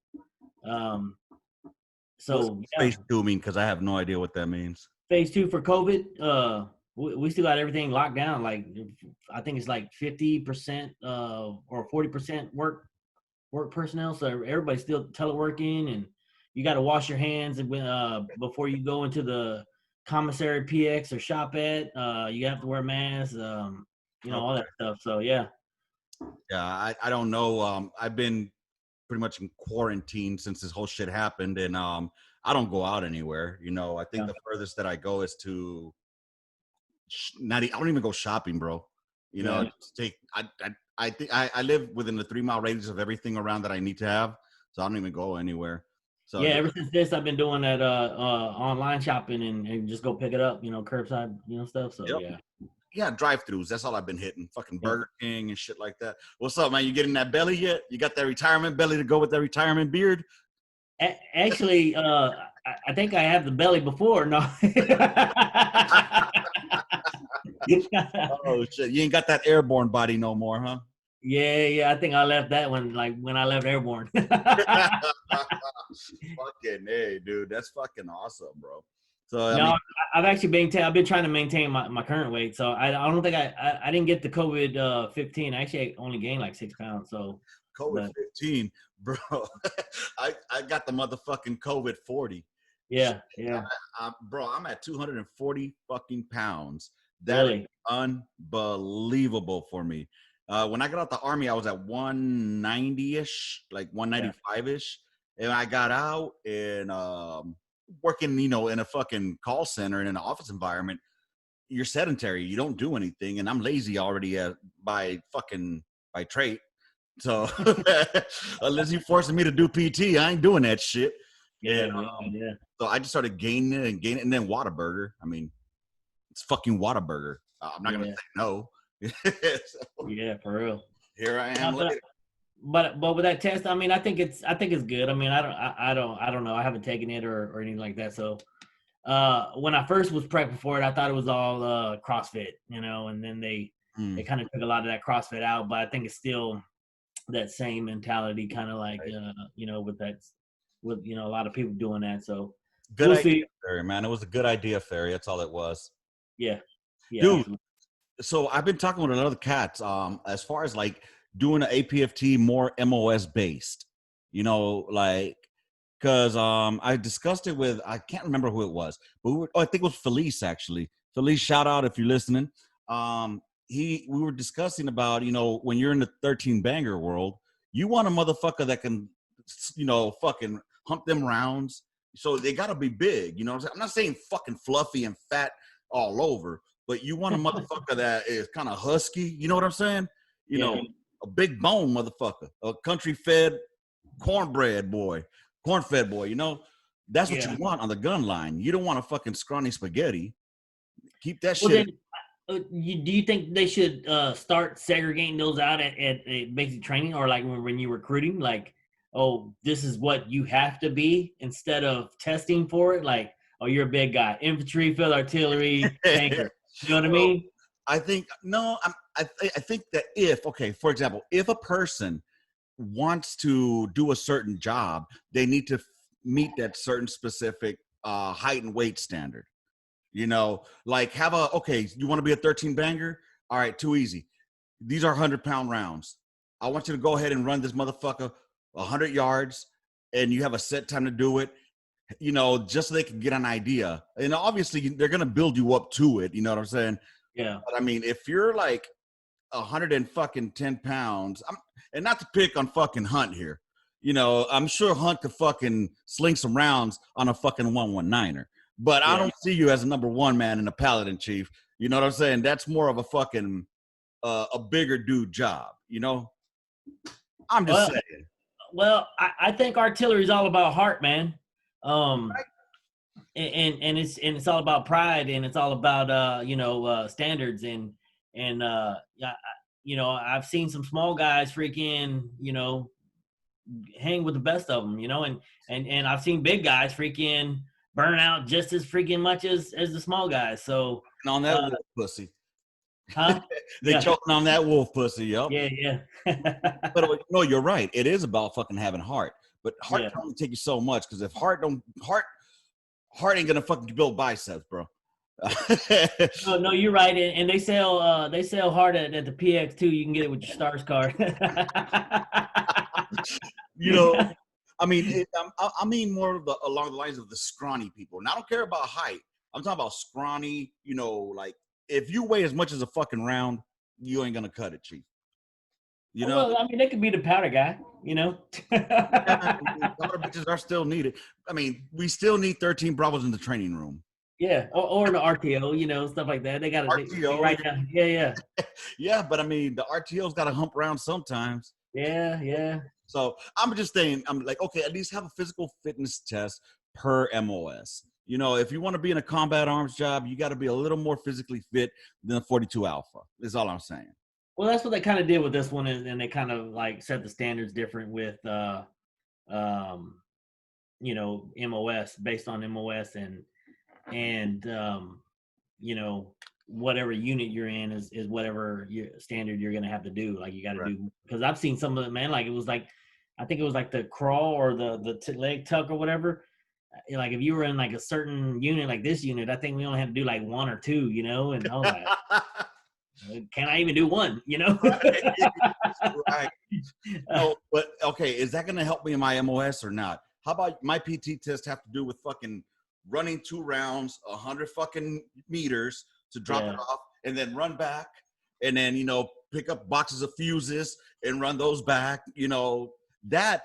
What's So yeah, phase 2 mean? Because I have no idea what that means. phase 2 for COVID. We still got everything locked down. Like I think it's like 50% or 40% work personnel. So everybody's still teleworking, and you got to wash your hands and before you go into the commissary PX or shop at. You have to wear masks. All that stuff. So yeah. Yeah, I don't know. I've been pretty much in quarantine since this whole shit happened, and I don't go out anywhere. I think the furthest that I go is to I don't even go shopping, bro. Just take. I think I live within the 3-mile radius of everything around that I need to have, so I don't even go anywhere. So yeah, ever since this, I've been doing that online shopping and just go pick it up, curbside, stuff. So yep. yeah. Yeah, drive-throughs. That's all I've been hitting. Fucking Yep. Burger King and shit like that. What's up, man? You getting that belly yet? You got that retirement belly to go with that retirement beard? Actually, I think I have the belly before. No. Oh shit! You ain't got that airborne body no more, huh? Yeah. I think I left that one like when I left Airborne. Fucking hey, dude, that's fucking awesome, bro. So No, I've actually I've been trying to maintain my current weight. So I don't think I didn't get the COVID 15. Actually, I only gained like 6 pounds. So COVID 15, bro. I got the motherfucking COVID 40. Yeah. Bro, I'm at 240 fucking pounds. That Really? is unbelievable for me. When I got out the Army, I was at 190-ish, like 195-ish. And I got out and working, in a fucking call center and in an office environment. You're sedentary. You don't do anything. And I'm lazy already by trait. So unless you're forcing me to do PT, I ain't doing that shit. Yeah. So I just started gaining it, and then Whataburger. I mean, it's fucking Whataburger. I'm not gonna say no. So, yeah, for real. Here I am. But with that test, I mean, I think it's good. I mean, I don't know. I haven't taken it or anything like that. So when I first was prepping for it, I thought it was all CrossFit, and then they kind of took a lot of that CrossFit out. But I think it's still that same mentality, kind of like with a lot of people doing that. So good idea, Ferry, man. It was a good idea, Ferry. That's all it was. Yeah. Dude. Absolutely. So I've been talking with another cats as far as like doing an APFT more MOS based, because I discussed it with, I can't remember who it was, but I think it was Felice actually. Felice, shout out if you're listening. We were discussing about, when you're in the 13 banger world, you want a motherfucker that can, fucking hump them rounds. So they got to be big, I'm not saying fucking fluffy and fat all over, but you want a motherfucker that is kind of husky. You know what I'm saying? A big bone motherfucker, a country fed cornfed boy. That's what you want on the gun line. You don't want a fucking scrawny spaghetti. Keep that shit. Then, do you think they should start segregating those out at basic training, or like when you're recruiting, like, oh, this is what you have to be, instead of testing for it, like, oh, you're a big guy, infantry, field artillery, tanker. You know what I mean? I think I think that for example, if a person wants to do a certain job, they need to meet that certain specific height and weight standard. Like you want to be a 13 banger? All right, too easy. These are 100-pound rounds. I want you to go ahead and run this motherfucker 100 yards, and you have a set time to do it. Just so they can get an idea. And obviously they're going to build you up to it. You know what I'm saying? Yeah. But I mean, if you're like 110 pounds, and not to pick on fucking Hunt here, I'm sure Hunt could fucking sling some rounds on a fucking 119er, but I don't see you as a number one man in a Paladin, Chief. You know what I'm saying? That's more of a fucking, a bigger dude job, I'm just saying. Well, I think artillery is all about heart, man. And it's all about pride, and it's all about standards, and yeah, I've seen some small guys freaking, hang with the best of them, and I've seen big guys freaking burn out just as freaking much as the small guys. So, And on that wolf pussy. huh? They Yeah, choking on that wolf pussy, yup. yeah. But no, you're right. It is about fucking having heart. But heart Yeah. can only take you so much, because if heart ain't gonna fucking build biceps, bro. No, you're right, and they sell hard at the PX too. You can get it with your Stars card. You know, I mean, I mean more of along the lines of the scrawny people. And I don't care about height. I'm talking about scrawny. Like if you weigh as much as a fucking round, you ain't gonna cut it, chief. Well, I mean, they could be the powder guy, Yeah, I mean, powder bitches are still needed. I mean, we still need 13 bravos in the training room. Yeah, or the RTO, stuff like that. They got to RTO, right now. Yeah. Yeah, but I mean, the RTO's got to hump around sometimes. Yeah. So I'm just saying, I'm like, okay, at least have a physical fitness test per MOS. If you want to be in a combat arms job, you got to be a little more physically fit than a 42 Alpha. Is all I'm saying. Well, that's what they kind of did with this one, and they kind of like set the standards different with, MOS, based on MOS, and whatever unit you're in is whatever standard you're gonna have to do. Like you got to do, because I've seen some of it, man. Like it was like, I think it was like the crawl or the leg tuck or whatever. Like if you were in like a certain unit, like this unit, I think we only had to do like one or two, and I was like, can I even do one? Right. No, but okay, is that gonna help me in my MOS or not? How about my PT test have to do with fucking running 2 rounds, 100 fucking meters to drop it off, and then run back, and then pick up boxes of fuses and run those back. That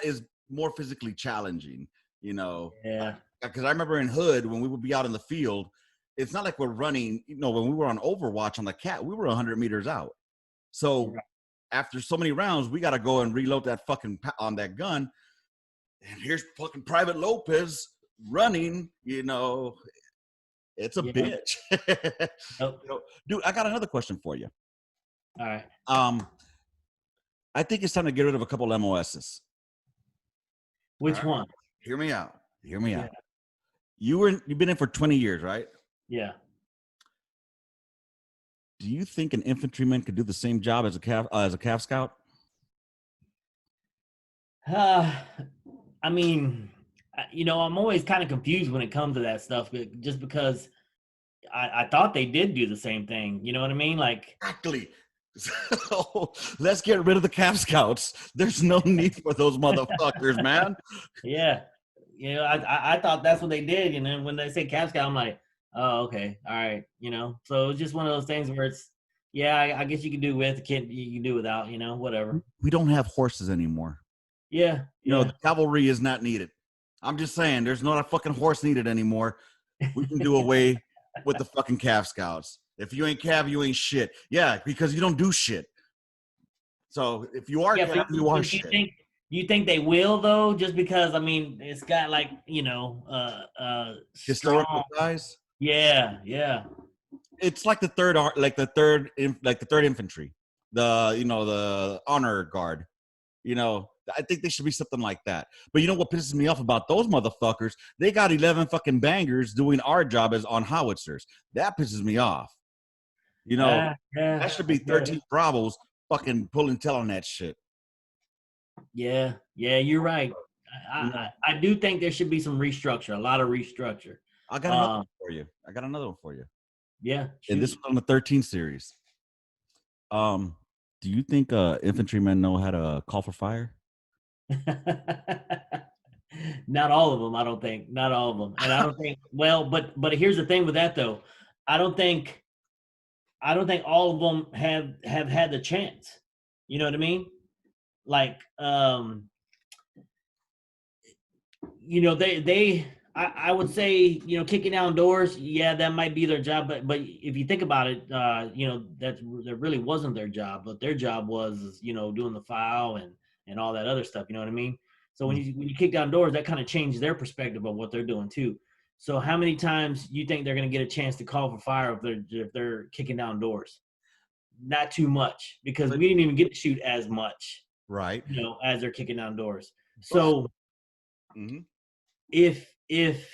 is more physically challenging. Yeah. Because I remember in Hood when we would be out in the field, it's not like we're running. When we were on Overwatch on the Cat, we were 100 meters out. So after so many rounds, we got to go and reload that fucking on that gun. And here's fucking Private Lopez running. It's a bitch. Dude, I got another question for you. All right. I think it's time to get rid of a couple MOSs. Which one? Hear me out. You've been in for 20 years, right? Yeah. Do you think an infantryman could do the same job as a calf scout? I mean, I'm always kind of confused when it comes to that stuff, just because I thought they did do the same thing. You know what I mean? Like, exactly. So let's get rid of the calf scouts. There's no need for those motherfuckers, man. Yeah. I thought that's what they did. And then when they say calf scout, I'm like, oh, okay. All right. So it's just one of those things where it's, I guess you can do with, you can do without, whatever. We don't have horses anymore. Yeah. The cavalry is not needed. I'm just saying, there's not a fucking horse needed anymore. We can do away with the fucking calf scouts. If you ain't calf, you ain't shit. Yeah, because you don't do shit. So if you are calf, you are shit. You think they will though? Just because it's got like historical ties. Yeah. It's like the third infantry, the honor guard. I think they should be something like that. But you know what pisses me off about those motherfuckers? They got 11 fucking bangers doing our job as on howitzers. That pisses me off. That should be 13 Bravos fucking pulling tail on that shit. Yeah, you're right. I do think there should be some restructure, a lot of restructure. I got another one for you. Yeah. Shoot. And this was on the 13 series. Do you think infantrymen know how to call for fire? Not all of them, I don't think. Not all of them. And I don't think, but here's the thing with that though. I don't think all of them have had the chance. You know what I mean? Like, I would say, kicking down doors, that might be their job. But if you think about it, that really wasn't their job. But their job was, doing the file and all that other stuff. You know what I mean? So when you kick down doors, that kind of changed their perspective of what they're doing too. So how many times you think they're going to get a chance to call for fire if they're kicking down doors? Not too much, because we didn't even get to shoot as much, right? As they're kicking down doors. But So if they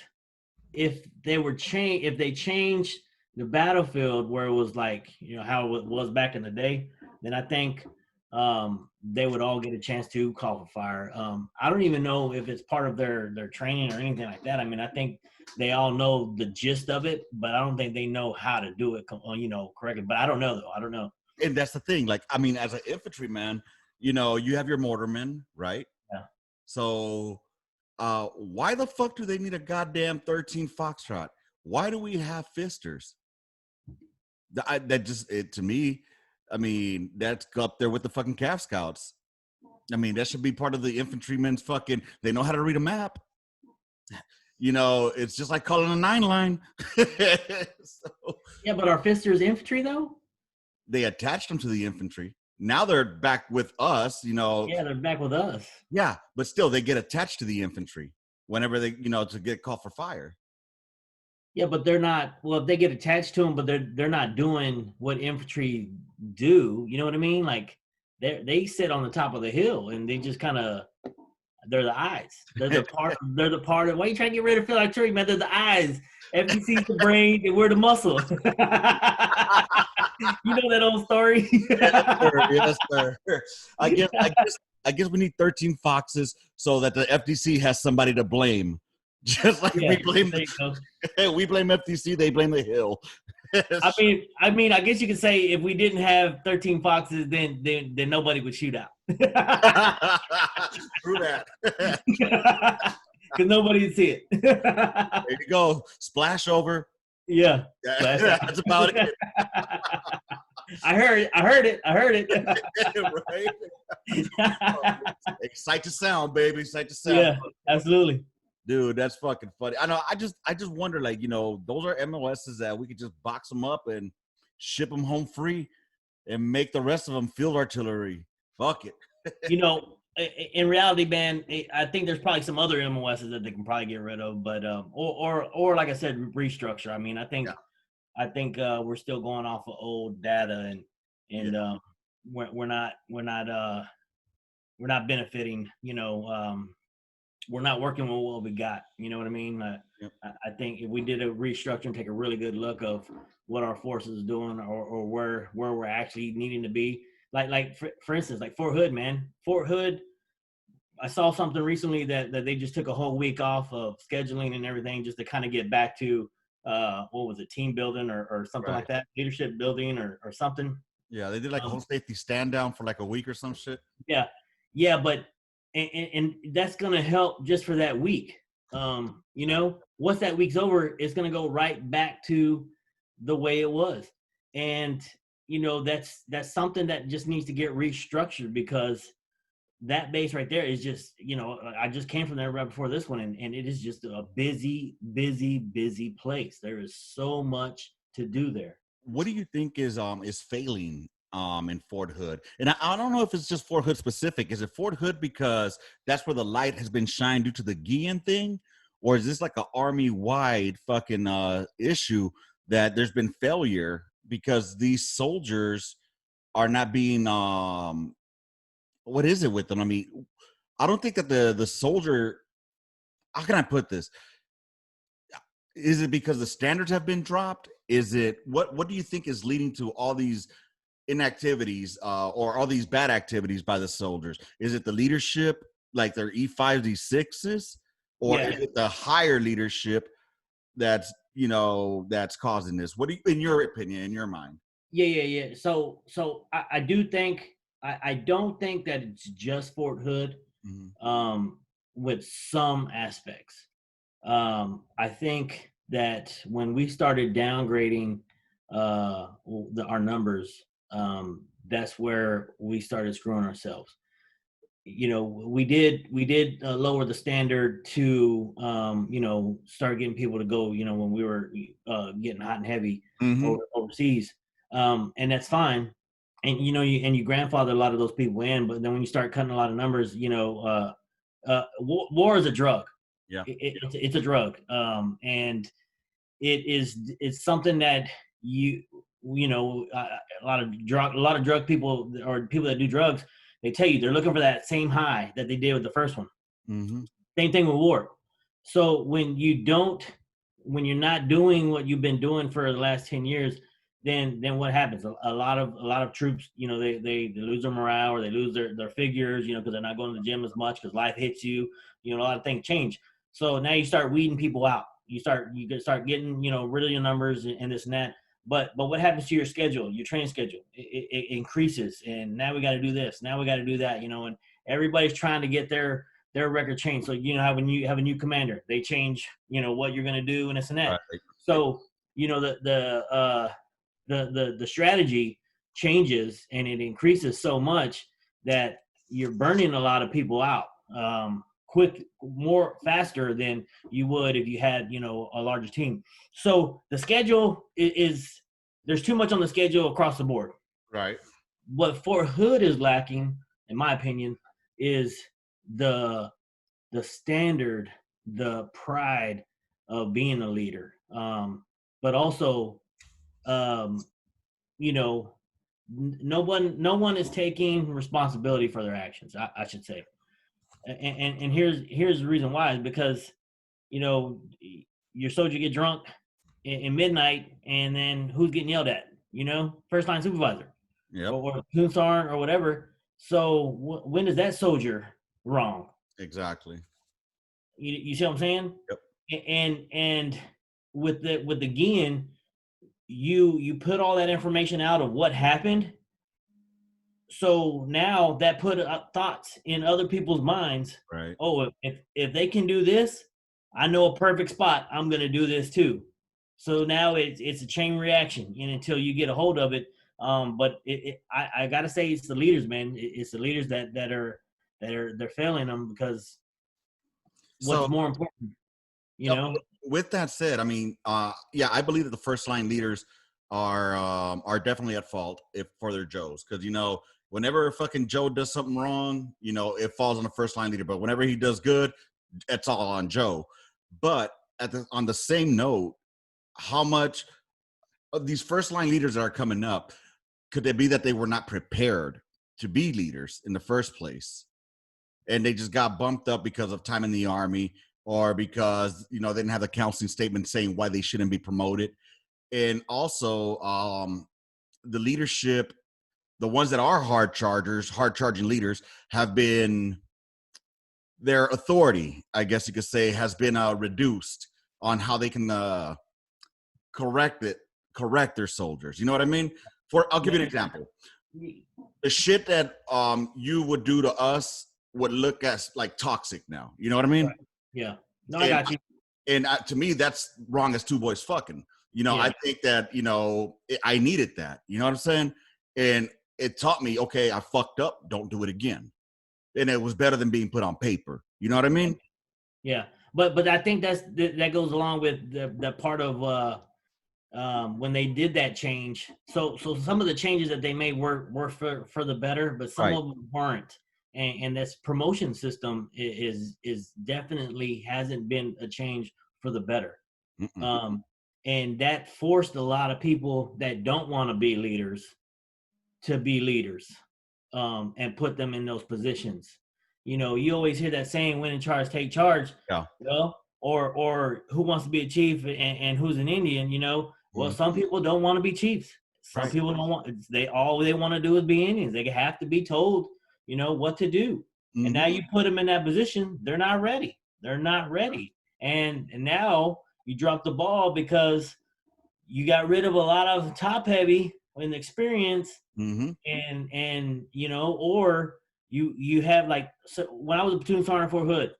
changed the battlefield where it was like, how it was back in the day, then I think they would all get a chance to call for fire. I don't even know if it's part of their training or anything like that. I mean, I think they all know the gist of it, but I don't think they know how to do it, correctly. But I don't know, though. I don't know. And that's the thing. Like, I mean, as an infantryman, you have your mortarmen, right? Yeah. So why the fuck do they need a goddamn 13 Foxtrot? Why do we have fisters? To me, I mean, that's up there with the fucking Calf Scouts. I mean, that should be part of the infantrymen's fucking, they know how to read a map. It's just like calling a 9 line. Yeah, but are fisters infantry, though? They attached them to the infantry. Now they're back with us, Yeah, they're back with us. Yeah, but still, they get attached to the infantry whenever they, to get called for fire. Yeah, but they're not. Well, if they get attached to them, but they're not doing what infantry do. You know what I mean? Like they sit on the top of the hill and they just kind of, they're the eyes. They're the part. They're the part of. Why are you trying to get rid of Phil Artillery, man? They're the eyes. FDC's the brain, and we're the muscle. You know that old story? Yes, sir. I guess we need 13 foxes so that the FDC has somebody to blame. Just like we blame FDC, they blame the hill. I mean, I guess you could say if we didn't have 13 foxes, then nobody would shoot out. True that. Because nobody would see it. There you go. Splash over. Yeah. That's about it. I heard it. Right? Sight to sound, baby. Sight to sound. Yeah, absolutely. Dude, that's fucking funny. I know. I just wonder, like, those are MOSs that we could just box them up and ship them home free and make the rest of them field artillery. Fuck it. In reality, man, I think there's probably some other MOSs that they can probably get rid of, but or like I said, restructure. I mean, I think we're still going off of old data, and we're not benefiting. We're not working with what we got. You know what I mean? I think if we did a restructure and take a really good look of what our forces is doing, or where we're actually needing to be, like for instance, like Fort Hood, man. Fort Hood, I saw something recently that they just took a whole week off of scheduling and everything just to kind of get back to what was it, team building or something like that, leadership building or something. Yeah, they did like a whole safety stand down for like a week or some shit. Yeah, but and that's gonna help just for that week. Once that week's over, it's gonna go right back to the way it was, and that's something that just needs to get restructured, because that base right there is just, I just came from there right before this one, and it is just a busy place. There is so much to do there. What do you think is failing in Fort Hood? And I don't know if it's just Fort Hood specific. Is it Fort Hood because that's where the light has been shined due to the Guillen thing? Or is this like an army-wide fucking issue that there's been failure because these soldiers are not being what is it with them? I mean, I don't think that the soldier, how can I put this? Is it because the standards have been dropped? Is it what do you think is leading to all these inactivities or all these bad activities by the soldiers? Is it the leadership, like their E5s, E6s, or is it the higher leadership that's causing this? What do you, in your opinion, in your mind? Yeah. So I do think I don't think that it's just Fort Hood, with some aspects. I think that when we started downgrading our numbers, that's where we started screwing ourselves. We did lower the standard to start getting people to go, when we were getting hot and heavy overseas, and that's fine. And you grandfather a lot of those people in, but then when you start cutting a lot of numbers, war is a drug. Yeah. It's a drug. And it's something that a lot of drug people or people that do drugs, they tell you they're looking for that same high that they did with the first one. Mm-hmm. Same thing with war. So when you're not doing what you've been doing for the last 10 years, then what happens? A lot of troops, they lose their morale, or they lose their figures, because they're not going to the gym as much because life hits you. A lot of things change. So now you start weeding people out. You start getting, rid of your numbers and this and that. But what happens to your schedule, your training schedule? It increases, and now we got to do this. Now we got to do that. And everybody's trying to get their record changed. So when you have a new commander, they change what you're going to do and this and that. Right. So the strategy changes, and it increases so much that you're burning a lot of people out faster than you would if you had a larger team. So the schedule is there's too much on the schedule across the board. Right. What Fort Hood is lacking, in my opinion, is the standard, the pride of being a leader, but also no one is taking responsibility for their actions, I should say. And here's the reason why, is because your soldier get drunk in midnight, and then who's getting yelled at? First line supervisor. Yep. Or platoon sergeant or whatever. So when is that soldier wrong? Exactly. You see what I'm saying? Yep. And with the GIN, you put all that information out of what happened. So now that put thoughts in other people's minds. Right. Oh, if they can do this, I know a perfect spot. I'm going to do this too. So now it's a chain reaction, and until you get a hold of it. But I gotta say, it's the leaders, man. It's the leaders that are they're failing them, because what's more important, With that said, I mean, yeah, I believe that the first line leaders are definitely at fault for their Joes, because whenever fucking Joe does something wrong, it falls on the first line leader. But whenever he does good, it's all on Joe. But on the same note, how much of these first line leaders that are coming up, could it be that they were not prepared to be leaders in the first place, and they just got bumped up because of time in the Army, or because they didn't have the counseling statement saying why they shouldn't be promoted? And also the leadership, the ones that are hard charging leaders, have been, their authority, I guess you could say, has been reduced on how they can correct their soldiers. You know what I mean? I'll give you an example. The shit that you would do to us would look as like toxic now. You know what I mean? Right. Yeah. No, I got you. And to me, that's wrong as two boys fucking. Yeah. I think that I needed that. You know what I'm saying? And it taught me, okay, I fucked up. Don't do it again. And it was better than being put on paper. You know what I mean? Yeah. But I think that goes along with the part of when they did that change. So some of the changes that they made were for the better, but some Right. of them weren't. And this promotion system is definitely hasn't been a change for the better. And that forced a lot of people that don't want to be leaders to be leaders, and put them in those positions. You always hear that saying, "When in charge, take charge." Yeah. Or who wants to be a chief and who's an Indian? Well, some people don't want to be chiefs. Some people don't want. All they want to do is be Indians. They have to be told, what to do. And now you put them in that position, they're not ready. They're not ready. And now you drop the ball because you got rid of a lot of top heavy in experience, and or you have, like, so when I was a platoon sergeant for Hood,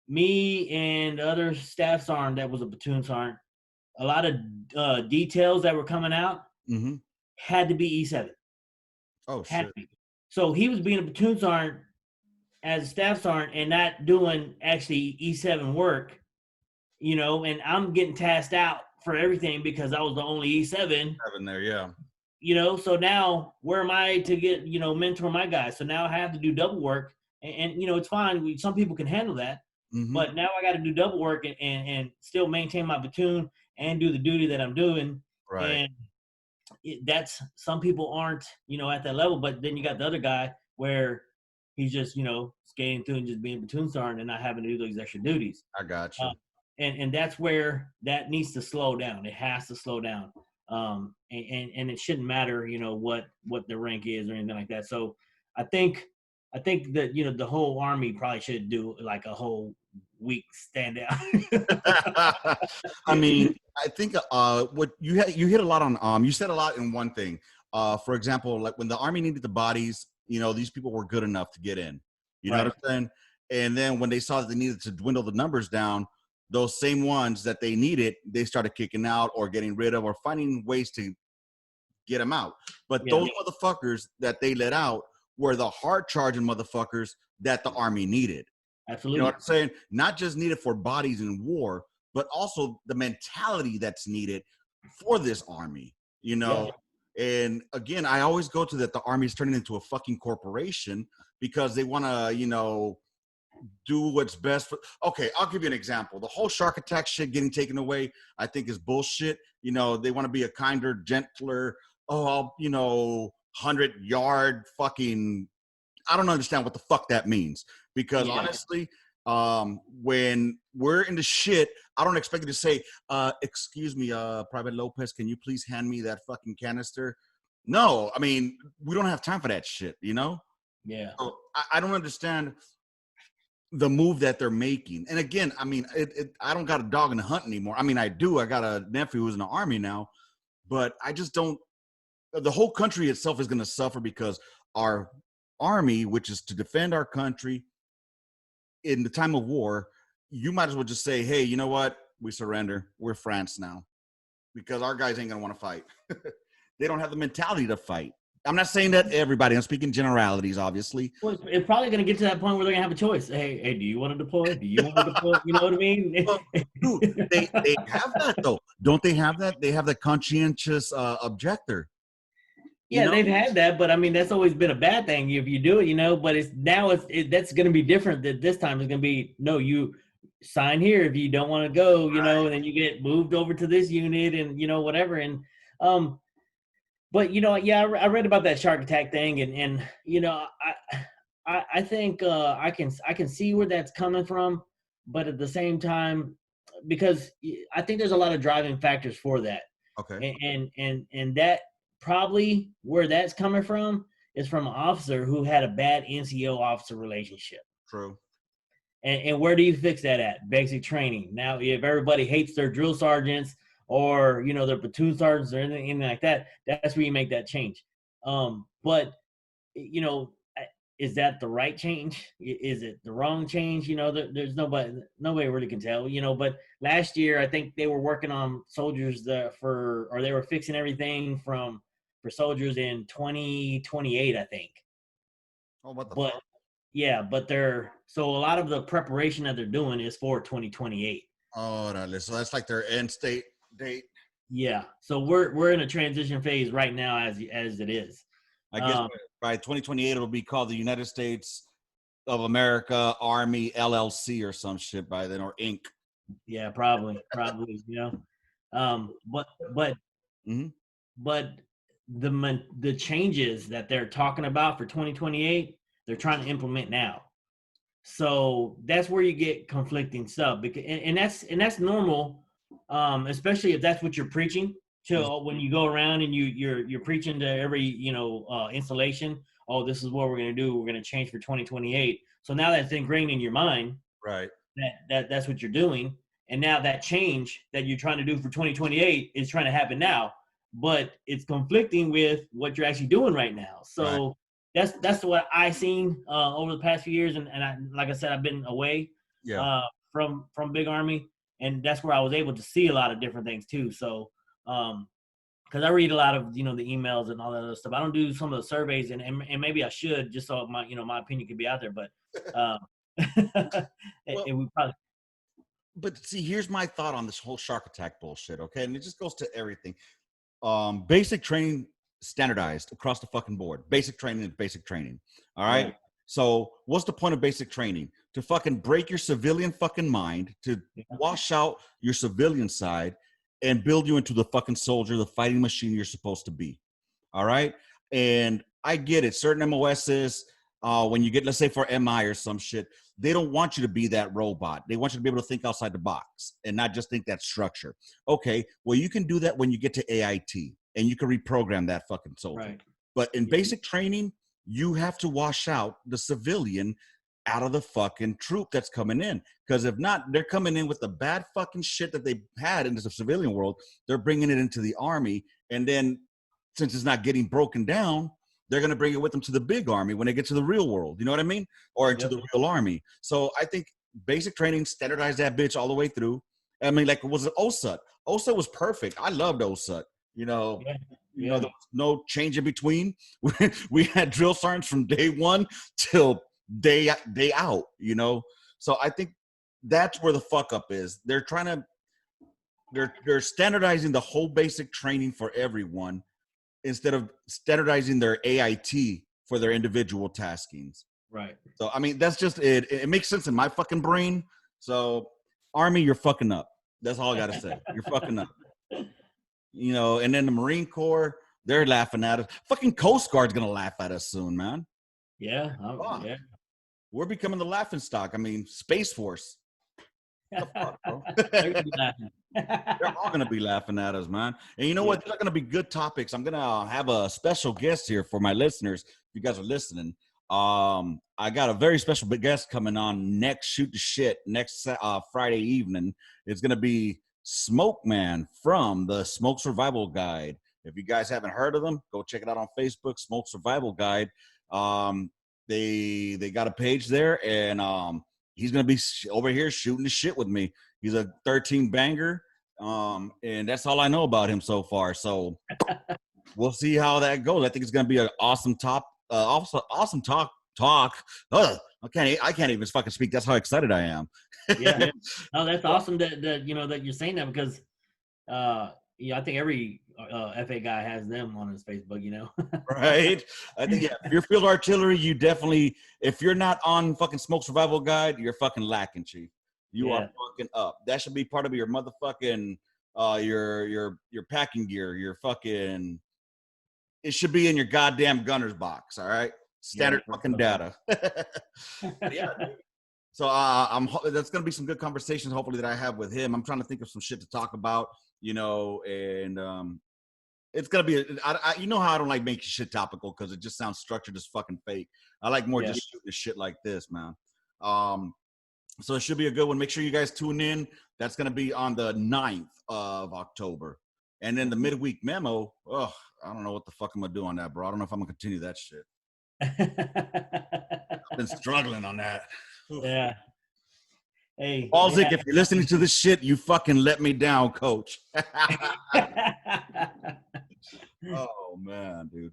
me and the other staff sergeant that was a platoon sergeant, a lot of details that were coming out had to be E7. Oh, had shit. to be. So he was being a platoon sergeant as a staff sergeant and not doing actually E7 work, and I'm getting tasked out for everything because I was the only E7. Having there, yeah. So now where am I to get, mentor my guys? So now I have to do double work, and it's fine. Some people can handle that, Mm-hmm. but now I got to do double work and still maintain my platoon and do the duty that I'm doing. Right. And that's some people aren't, at that level. But then you got the other guy where he's just, skating through and just being platoon sergeant and not having to do those extra duties. I got Uh, you. and that's where that needs to slow down. It has to slow down. And it shouldn't matter, what the rank is or anything like that. So I think that the whole Army probably should do like a whole week stand down. I mean, I think what you hit a lot on. You said a lot in one thing. For example, like when the Army needed the bodies, these people were good enough to get in. You know Right. what I'm saying? And then when they saw that they needed to dwindle the numbers down, those same ones that they needed, they started kicking out or getting rid of or finding ways to get them out. But Yeah. those motherfuckers that they let out were the hard charging motherfuckers that the Army needed. Absolutely. You know what I'm saying? Not just needed for bodies in war, but also the mentality that's needed for this Army, Yeah. And again, I always go to that the Army is turning into a fucking corporation because they want to, do what's best for. Okay, I'll give you an example. The whole shark attack shit getting taken away, I think is bullshit. They want to be a kinder, gentler, 100-yard fucking. I don't understand what the fuck that means because honestly, when we're in the shit, I don't expect you to say, excuse me, Private Lopez, can you please hand me that fucking canister? No, I mean, we don't have time for that shit, Yeah. So I don't understand the move that they're making. And again, I mean, I don't got a dog in the hunt anymore. I mean, I do. I got a nephew who's in the Army now, but I just don't. The whole country itself is going to suffer because our Army, which is to defend our country in the time of war, you might as well just say, hey, you know what? We surrender. We're France now because our guys ain't going to want to fight. They don't have the mentality to fight. I'm not saying that everybody. I'm speaking generalities, obviously. Well, it's probably going to get to that point where they're going to have a choice. Hey, do you want to deploy? Do you want to deploy? You know what I mean? Well, dude, they have that though. Don't they have that? They have the conscientious objector. Yeah, they've had that, but I mean that's always been a bad thing if you do it, But that's going to be different. That this time it's going to be no, you sign here if you don't want to go, Right. and then you get moved over to this unit and whatever. And but I read about that shark attack thing, and I think I can see where that's coming from, but at the same time, because I think there's a lot of driving factors for that. Okay. And that probably where that's coming from is from an officer who had a bad NCO officer relationship. True. And where do you fix that at? Basic training. Now, if everybody hates their drill sergeants or their platoon sergeants or anything like that, that's where you make that change. But is that the right change? Is it the wrong change? There's nobody really can tell. But last year I think they were working on soldiers they were fixing everything for soldiers in 2028, I think. Oh, what the But fuck? yeah, but so a lot of the preparation that they're doing is for 2028. Oh, no, so that's like their end state date. Yeah, so we're in a transition phase right now as it is. I guess by 2028 it'll be called the United States of America Army LLC or some shit by then, or Inc. Yeah, probably. But Mm-hmm. but the changes that they're talking about for 2028, they're trying to implement now. So that's where you get conflicting stuff, because and that's normal, especially if that's what you're preaching to when you go around and you're preaching to every installation. Oh, this is what we're going to do. We're going to change for 2028. So now that's ingrained in your mind, Right. that's what you're doing, and now that change that you're trying to do for 2028 is trying to happen now, but it's conflicting with what you're actually doing right now. So right. that's what I seen over the past few years, and I, like I said, I've been away from Big Army, and that's where I was able to see a lot of different things too. So because I read a lot of the emails and all that other stuff. I don't do some of the surveys, and maybe I should, just so my opinion could be out there. But and we probably. But see, here's my thought on this whole shark attack bullshit. Okay, and it just goes to everything. Basic training standardized across the fucking board. Basic training is basic training. All right. So what's the point of basic training? To fucking break your civilian fucking mind, to wash out your civilian side and build you into the fucking soldier, the fighting machine you're supposed to be. All right. And I get it. Certain MOSs, when you get, let's say for MI or some shit, they don't want you to be that robot. They want you to be able to think outside the box and not just think that structure. Okay. Well, you can do that when you get to AIT and you can reprogram that fucking soldier. Right. But in basic training, you have to wash out the civilian out of the fucking troop that's coming in. Because if not, they're coming in with the bad fucking shit that they had into the civilian world. They're bringing it into the army. And then since it's not getting broken down, they're going to bring it with them to the big army when they get to the real world. You know what I mean? Or into the real army. So I think basic training, standardize that bitch all the way through. I mean, like, was it OSUT? OSUT was perfect. I loved OSUT. You know, you know, there was no change in between. We had drill sergeants from day one till day out, you know? So I think that's where the fuck up is. They're trying to, they're standardizing the whole basic training for everyone instead of standardizing their AIT for their individual taskings. Right. So, I mean, that's just it. It makes sense in my fucking brain. So, Army, you're fucking up. That's all I got to say. You're fucking up. You know, and then the Marine Corps, they're laughing at us. Fucking Coast Guard's going to laugh at us soon, man. Yeah. Yeah. We're becoming the laughing stock. I mean, Space Force. The fuck, bro? They're all going to be laughing at us, man. And you know what? These are going to be good topics. I'm going to have a special guest here for my listeners. If you guys are listening, I got a very special big guest coming on next Shoot the Shit next Friday evening. It's going to be Smoke Man from the Smoke Survival Guide. If you guys haven't heard of them, go check it out on Facebook, Smoke Survival Guide. They got a page there, and he's going to be over here shooting the shit with me. He's a 13 banger, and that's all I know about him so far. So we'll see how that goes. I think it's going to be an awesome awesome talk. I can't even fucking speak. That's how excited I am. Yeah. No, that's awesome that you know that you're saying that because I think every FA guy has them on his Facebook, you know. Right. I think if you're field artillery, you definitely, if you're not on fucking Smoke Survival Guide, you're fucking lacking, Chief. You are fucking up. That should be part of your motherfucking your packing gear, your fucking, it should be in your goddamn gunner's box, all right? Standard fucking data. Yeah. So that's gonna be some good conversations, hopefully, that I have with him. I'm trying to think of some shit to talk about, you know, and it's gonna be. You know how I don't like making shit topical because it just sounds structured as fucking fake. I like more just shooting shit like this, man. So it should be a good one. Make sure you guys tune in. That's gonna be on the 9th of October, and then the midweek memo. Oh, I don't know what the fuck I'm gonna do on that, bro. I don't know if I'm gonna continue that shit. I've been struggling on that. Yeah. Hey, Balzik, if you're listening to this shit, you fucking let me down, coach. Oh, man, dude.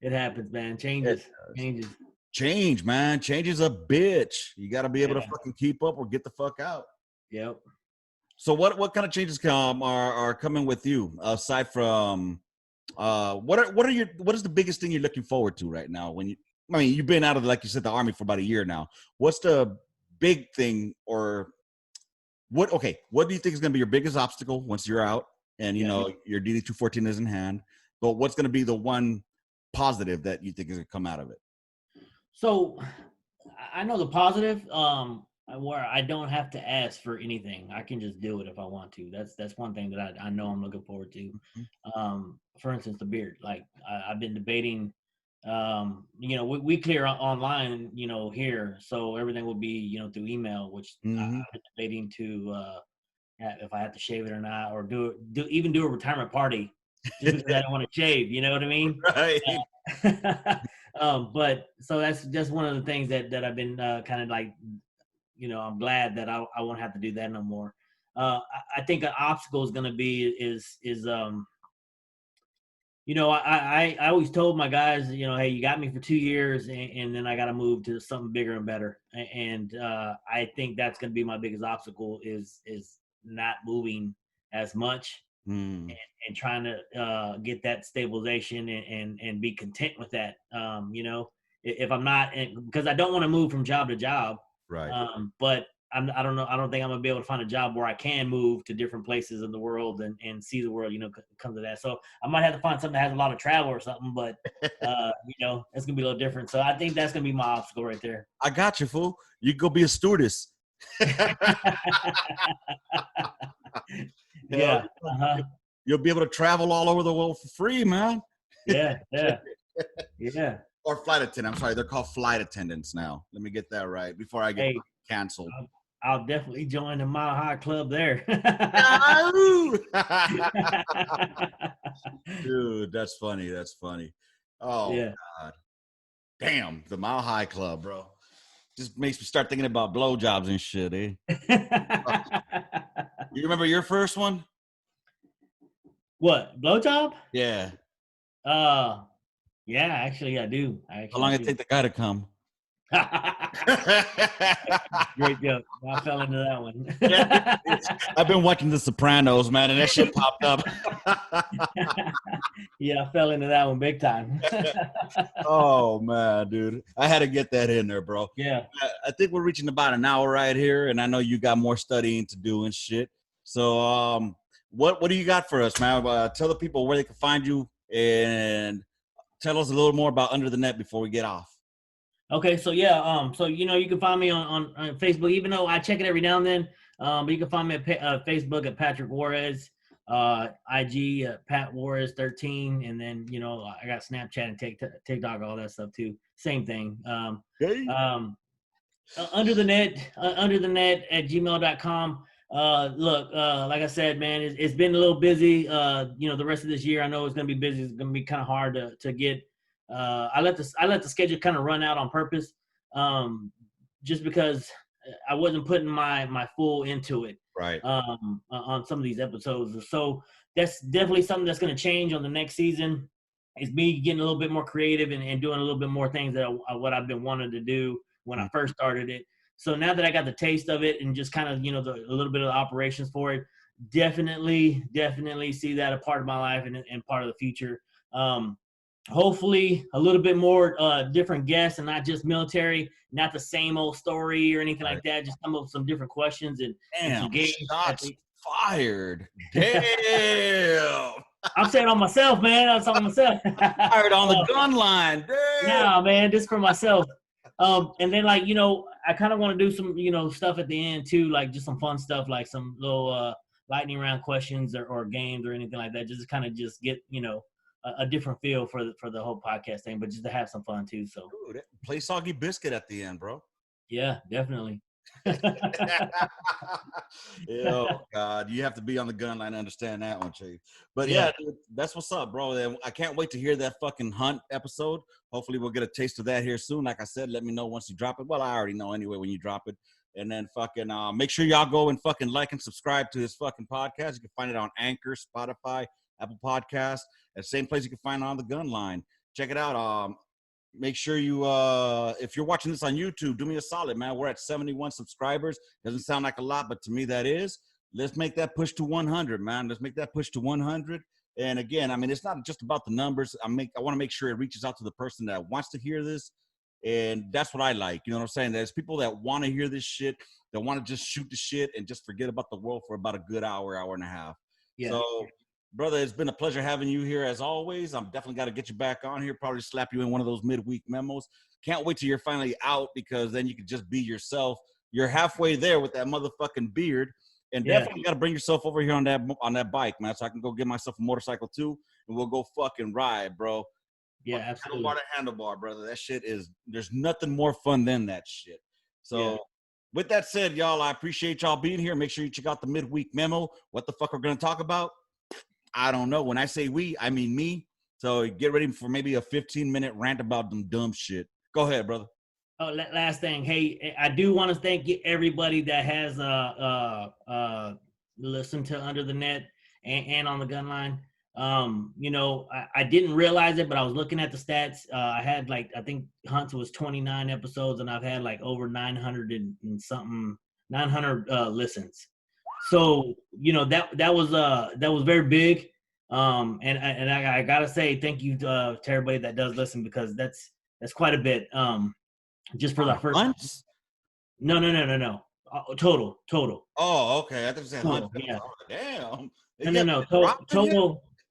It happens, man. Changes. Change, man. Change is a bitch. You got to be able to fucking keep up or get the fuck out. Yep. So what kind of changes are coming with you aside from what is the biggest thing you're looking forward to right now? You've been out of, like you said, the Army for about a year now. What's the big thing, or what do you think is going to be your biggest obstacle once you're out and you know your DD-214 is in hand, but what's going to be the one positive that you think is going to come out of it? So I know the positive, where I don't have to ask for anything. I can just do it if I want to. That's one thing that I know I'm looking forward to. For instance, the beard. Like I've been debating, you know, we clear online, you know, here. So everything will be, you know, through email, which I've been debating to, if I have to shave it or not, or do a retirement party just because I don't want to shave, you know what I mean? Right. But so that's just one of the things that I've been kind of like, you know, I'm glad that I won't have to do that no more. I think an obstacle is going to be is you know, I always told my guys, you know, hey, you got me for 2 years, and then I got to move to something bigger and better. And I think that's going to be my biggest obstacle is not moving as much and trying to get that stabilization and be content with that. You know, if I'm not, because I don't want to move from job to job. Right. But I don't know. I don't think I'm gonna be able to find a job where I can move to different places in the world and see the world. Come to that. So I might have to find something that has a lot of travel or something. But it's gonna be a little different. So I think that's gonna be my obstacle right there. I got you, fool. You go be a stewardess. Yeah. You'll be able to travel all over the world for free, man. Yeah. Or flight attendant. I'm sorry, they're called flight attendants now. Let me get that right before I get canceled. I'll definitely join the Mile High Club there. Dude, that's funny. That's funny. Oh, yeah. God. Damn, the Mile High Club, bro. Just makes me start thinking about blowjobs and shit, eh? You remember your first one? What, blowjob? Yeah. Yeah, actually, I do. How long did it take the guy to come? Great joke. I fell into that one. I've been watching The Sopranos, man, and that shit popped up. Yeah, I fell into that one big time. Oh, man, dude. I had to get that in there, bro. Yeah. I think we're reaching about an hour right here, and I know you got more studying to do and shit. So what do you got for us, man? Tell the people where they can find you, and tell us a little more about Under the Net before we get off. Okay, so yeah, you can find me on Facebook, even though I check it every now and then. But you can find me at Facebook at Patrick Juarez, IG at Pat Juarez 13, and then I got Snapchat and TikTok, all that stuff too. Same thing. Under the net at gmail.com. Look, like I said, man, it's been a little busy. The rest of this year, I know it's gonna be busy. It's gonna be kind of hard to get. I let the schedule kind of run out on purpose, just because I wasn't putting my full into it. Right. On some of these episodes, so that's definitely something that's going to change on the next season. Is me getting a little bit more creative and doing a little bit more things that what I've been wanting to do when I first started it. So now that I got the taste of it and just kind of a little bit of the operations for it, definitely see that a part of my life and part of the future. Hopefully a little bit more different guests and not just military, not the same old story or anything like that. Just come up with some different questions and some games. Shots fired. Damn. I'm saying on myself, man. I'm talking myself. Fired on the gun line. Damn. Nah, man, just for myself. And then I kind of want to do some stuff at the end too, like just some fun stuff, like some little lightning round questions or games or anything like that, just to kind of just get a different feel for the whole podcast thing, but just to have some fun too. So dude, play Soggy Biscuit at the end, bro. Yeah, definitely. Oh God, you have to be on the gun line to understand that one, Chief. But yeah, dude, that's what's up, bro. I can't wait to hear that fucking hunt episode. Hopefully we'll get a taste of that here soon. Like I said, let me know once you drop it. Well, I already know anyway when you drop it. And then fucking make sure y'all go and fucking like and subscribe to his fucking podcast. You can find it on Anchor, Spotify, Apple Podcasts. At the same place you can find it on the gun line. Check it out. Make sure you, if you're watching this on YouTube, do me a solid, man. We're at 71 subscribers. Doesn't sound like a lot, but to me that is. Let's make that push to 100, man. Let's make that push to 100. And again, I mean, it's not just about the numbers. I want to make sure it reaches out to the person that wants to hear this. And that's what I like. You know what I'm saying? There's people that want to hear this shit, that want to just shoot the shit and just forget about the world for about a good hour and a half. Yeah. So, brother, it's been a pleasure having you here as always. I'm definitely got to get you back on here, probably slap you in one of those midweek memos. Can't wait till you're finally out, because then you can just be yourself. You're halfway there with that motherfucking beard. And definitely got to bring yourself over here on that bike, man, so I can go get myself a motorcycle too, and we'll go fucking ride, bro. Yeah, absolutely. Handlebar to handlebar, brother. That shit there's nothing more fun than that shit. So with that said, y'all, I appreciate y'all being here. Make sure you check out the midweek memo. What the fuck we're going to talk about? I don't know. When I say we, I mean me. So get ready for maybe a 15-minute rant about them dumb shit. Go ahead, brother. Oh, last thing. Hey, I do want to thank everybody that has listened to Under the Net and on the gun line. I didn't realize it, but I was looking at the stats. I had I think Hunt's was 29 episodes, and I've had over 900 and something, 900 listens. So that was very big. And I gotta say thank you to everybody that does listen, because That's quite a bit. Just for the first. Months? No. Total. Oh, okay. I thought you said Total, hundreds. yeah. Oh, damn. No.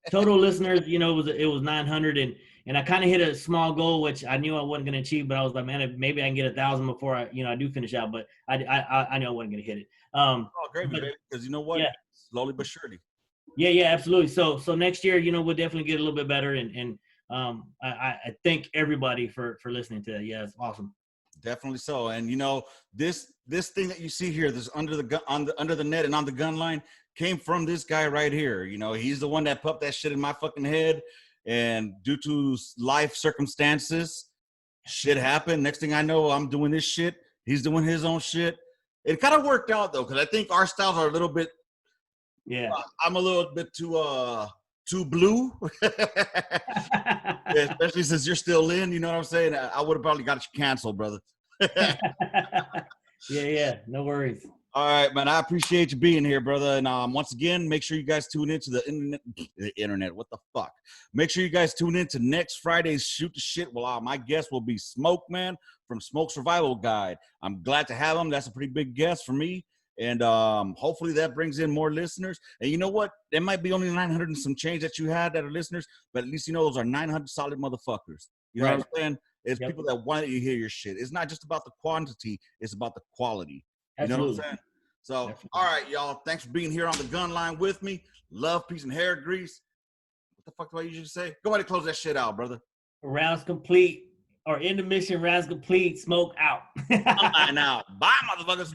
Total listeners. It was 900, and I kind of hit a small goal, which I knew I wasn't going to achieve. But I was like, man, maybe I can get 1,000 before I do finish out. But I knew I wasn't going to hit it. Oh, great, baby. Because you know what? Yeah. Slowly but surely. Yeah, absolutely. So next year, we'll definitely get a little bit better, and I thank everybody for listening to that. Yeah, it's awesome. Definitely so. And this thing that you see here, this under the net and on the gun line, came from this guy right here. He's the one that popped that shit in my fucking head, and due to life circumstances, shit happened. Next thing I know, I'm doing this shit. He's doing his own shit. It kind of worked out though, because I think our styles are a little bit. Yeah. I'm a little bit too blue. Yeah, especially since you're still in, you know what I'm saying? I would have probably got you canceled, brother. Yeah, no worries. All right, man. I appreciate you being here, brother. And once again, make sure you guys tune into the internet. What the fuck? Make sure you guys tune in to next Friday's Shoot the Shit. Well, my guest will be Smoke Man from Smoke Survival Guide. I'm glad to have him. That's a pretty big guest for me. And hopefully that brings in more listeners. And you know what? There might be only 900 and some change that you had that are listeners, but at least those are 900 solid motherfuckers. You know what I'm saying? It's people that want you to hear your shit. It's not just about the quantity, it's about the quality. You know what I'm saying? So, all right, y'all. Thanks for being here on the gun line with me. Love, peace, and hair grease. What the fuck do I usually say? Go ahead and close that shit out, brother. Rounds complete, or intermission, rounds complete, smoke out. I'm out. Bye, motherfuckers.